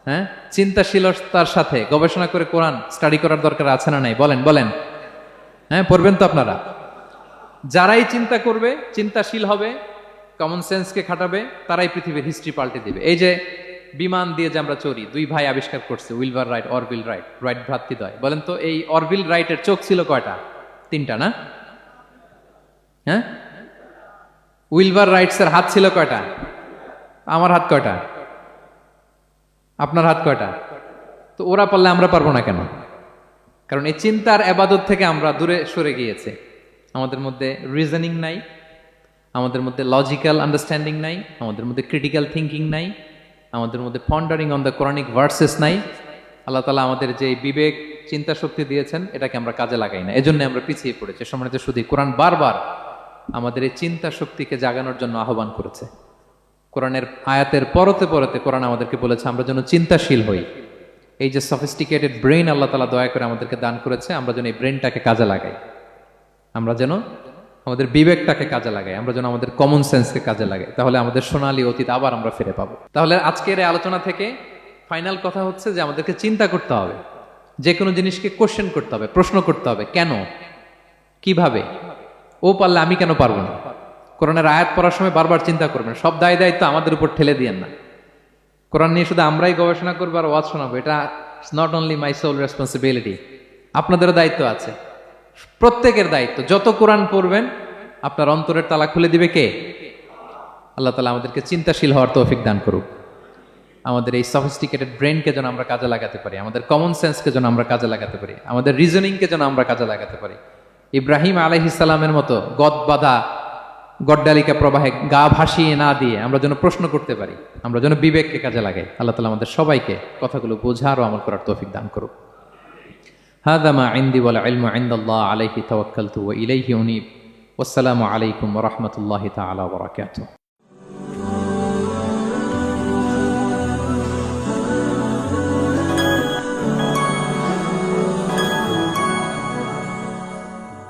হ্যাঁ, চিন্তাশীলতার সাথে গবেষণা করে কোরআন স্টাডি করার দরকার আছে না নাই? বলেন বলেন। হ্যাঁ, পড়বেন তো আপনারা? যারাই চিন্তা করবে, চিন্তাশীল হবে, কমন সেন্সকে খাটাবে, তারাই পৃথিবীর হিস্ট্রি পাল্টে দিবে। এই যে বিমান দিয়ে যে আমরা চড়ি, 2 ভাই আবিষ্কার করছে, Wilbur Wright, Orville Wright, Wright ভ্রাতৃদ্বয়। বলেন তো এই অরভিল রাইটের চোখ ছিল কয়টা? 3টা না? হ্যাঁ, উইলবার রাইটসের হাত ছিল কয়টা? আমার হাত কয়টা? আপনার হাত কয়টা? তো ওরা পারলে আমরা পারবো না কেন? কারণ এই চিন্তার আবাদত থেকে আমরা দূরে সরে গিয়েছে। আমাদের মধ্যে রিজনিং নাই, আমাদের মধ্যে লজিক্যাল আন্ডারস্ট্যান্ডিং নাই, আমাদের মধ্যে ক্রিটিক্যাল থিঙ্কিং নাই, আমাদের মধ্যে পন্ডারিং অন দ্য কোরআনিক ভার্সেস নাই। আল্লাহ তাআলা আমাদের যে বিবেক, চিন্তা শক্তি দিয়েছেন, এটাকে আমরা কাজে লাগাই না, এজন্য আমরা পিছিয়ে পড়েছি। সম্মানিত শুধু কোরআন বারবার আমাদের এই চিন্তা শক্তিকে জাগানোর জন্য আহ্বান করেছে। কোরআনের আয়াতের পরতে পরতে কোরআন আমাদেরকে বলেছে আমরা যেন চিন্তাশীল হই। এই যে সফিস্টিকেটেড ব্রেইন আল্লাহ তাআলা দয়া করে আমাদেরকে দান করেছে, আমরা যেন এই ব্রেইনটাকে কাজে লাগাই, আমরা যেন আমাদের বিবেকটাকে কাজে লাগাই, আমরা যেন আমাদের কমন সেন্সকে কাজে লাগাই, তাহলে আমাদের সোনালী অতীত আবার আমরা ফিরে পাবো। তাহলে আজকের এই আলোচনা থেকে ফাইনাল কথা হচ্ছে যে আমাদেরকে চিন্তা করতে হবে, যে কোনো জিনিসকে কোশ্চেন করতে হবে, প্রশ্ন করতে হবে, কেন, কিভাবে, ও পারলে আমি কেন পারবো না। কোরআনের আয়াত পড়ার সময় বারবার চিন্তা করবেন, সব দায় দায়িত্ব আমাদের উপর ঠেলে দিয়েন না। কোরআন নিয়ে শুধু আমরাই গবেষণা করবো আর ওয়াজ শোনাবো, এটা not only my sole responsibility, আপনাদেরও দায়িত্ব আছে, প্রত্যেকের দায়িত্ব। যত কোরআন পড়বেন আপনার অন্তরের তালা খুলে দিবে কে? আল্লাহ তাআলা আমাদেরকে চিন্তাশীল হওয়ার তৌফিক দান করুক। আমাদের এই সফিস্টিকেটেড ব্রেনকে যেন আমরা কাজে লাগাতে পারি, আমাদের কমন সেন্সকে যেন আমরা কাজে লাগাতে পারি, আমাদের রিজনিংকে যেন আমরা কাজে লাগাতে পারি। ইব্রাহিম আলাইহিস সালামের মতো গদ বাঁধা গড্ডালিকা প্রবাহে গা ভাসিয়ে না দিয়ে আমরা যেন প্রশ্ন করতে পারি, আমরা যেন বিবেককে কাজে লাগাই। আল্লাহ তাআলা আমাদের সবাইকে কথাগুলো বোঝার ও আমল করার তৌফিক দান করুক। হাযা মা ইনদি ওয়াল ইলমু ইনদাল্লাহ আলাইহি তাওয়াক্কালতু ওয়া ইলাইহি উনীব। ওয়াসসালামু আলাইকুম ওয়া রাহমাতুল্লাহি তাআলা ওয়া বারাকাতুহু।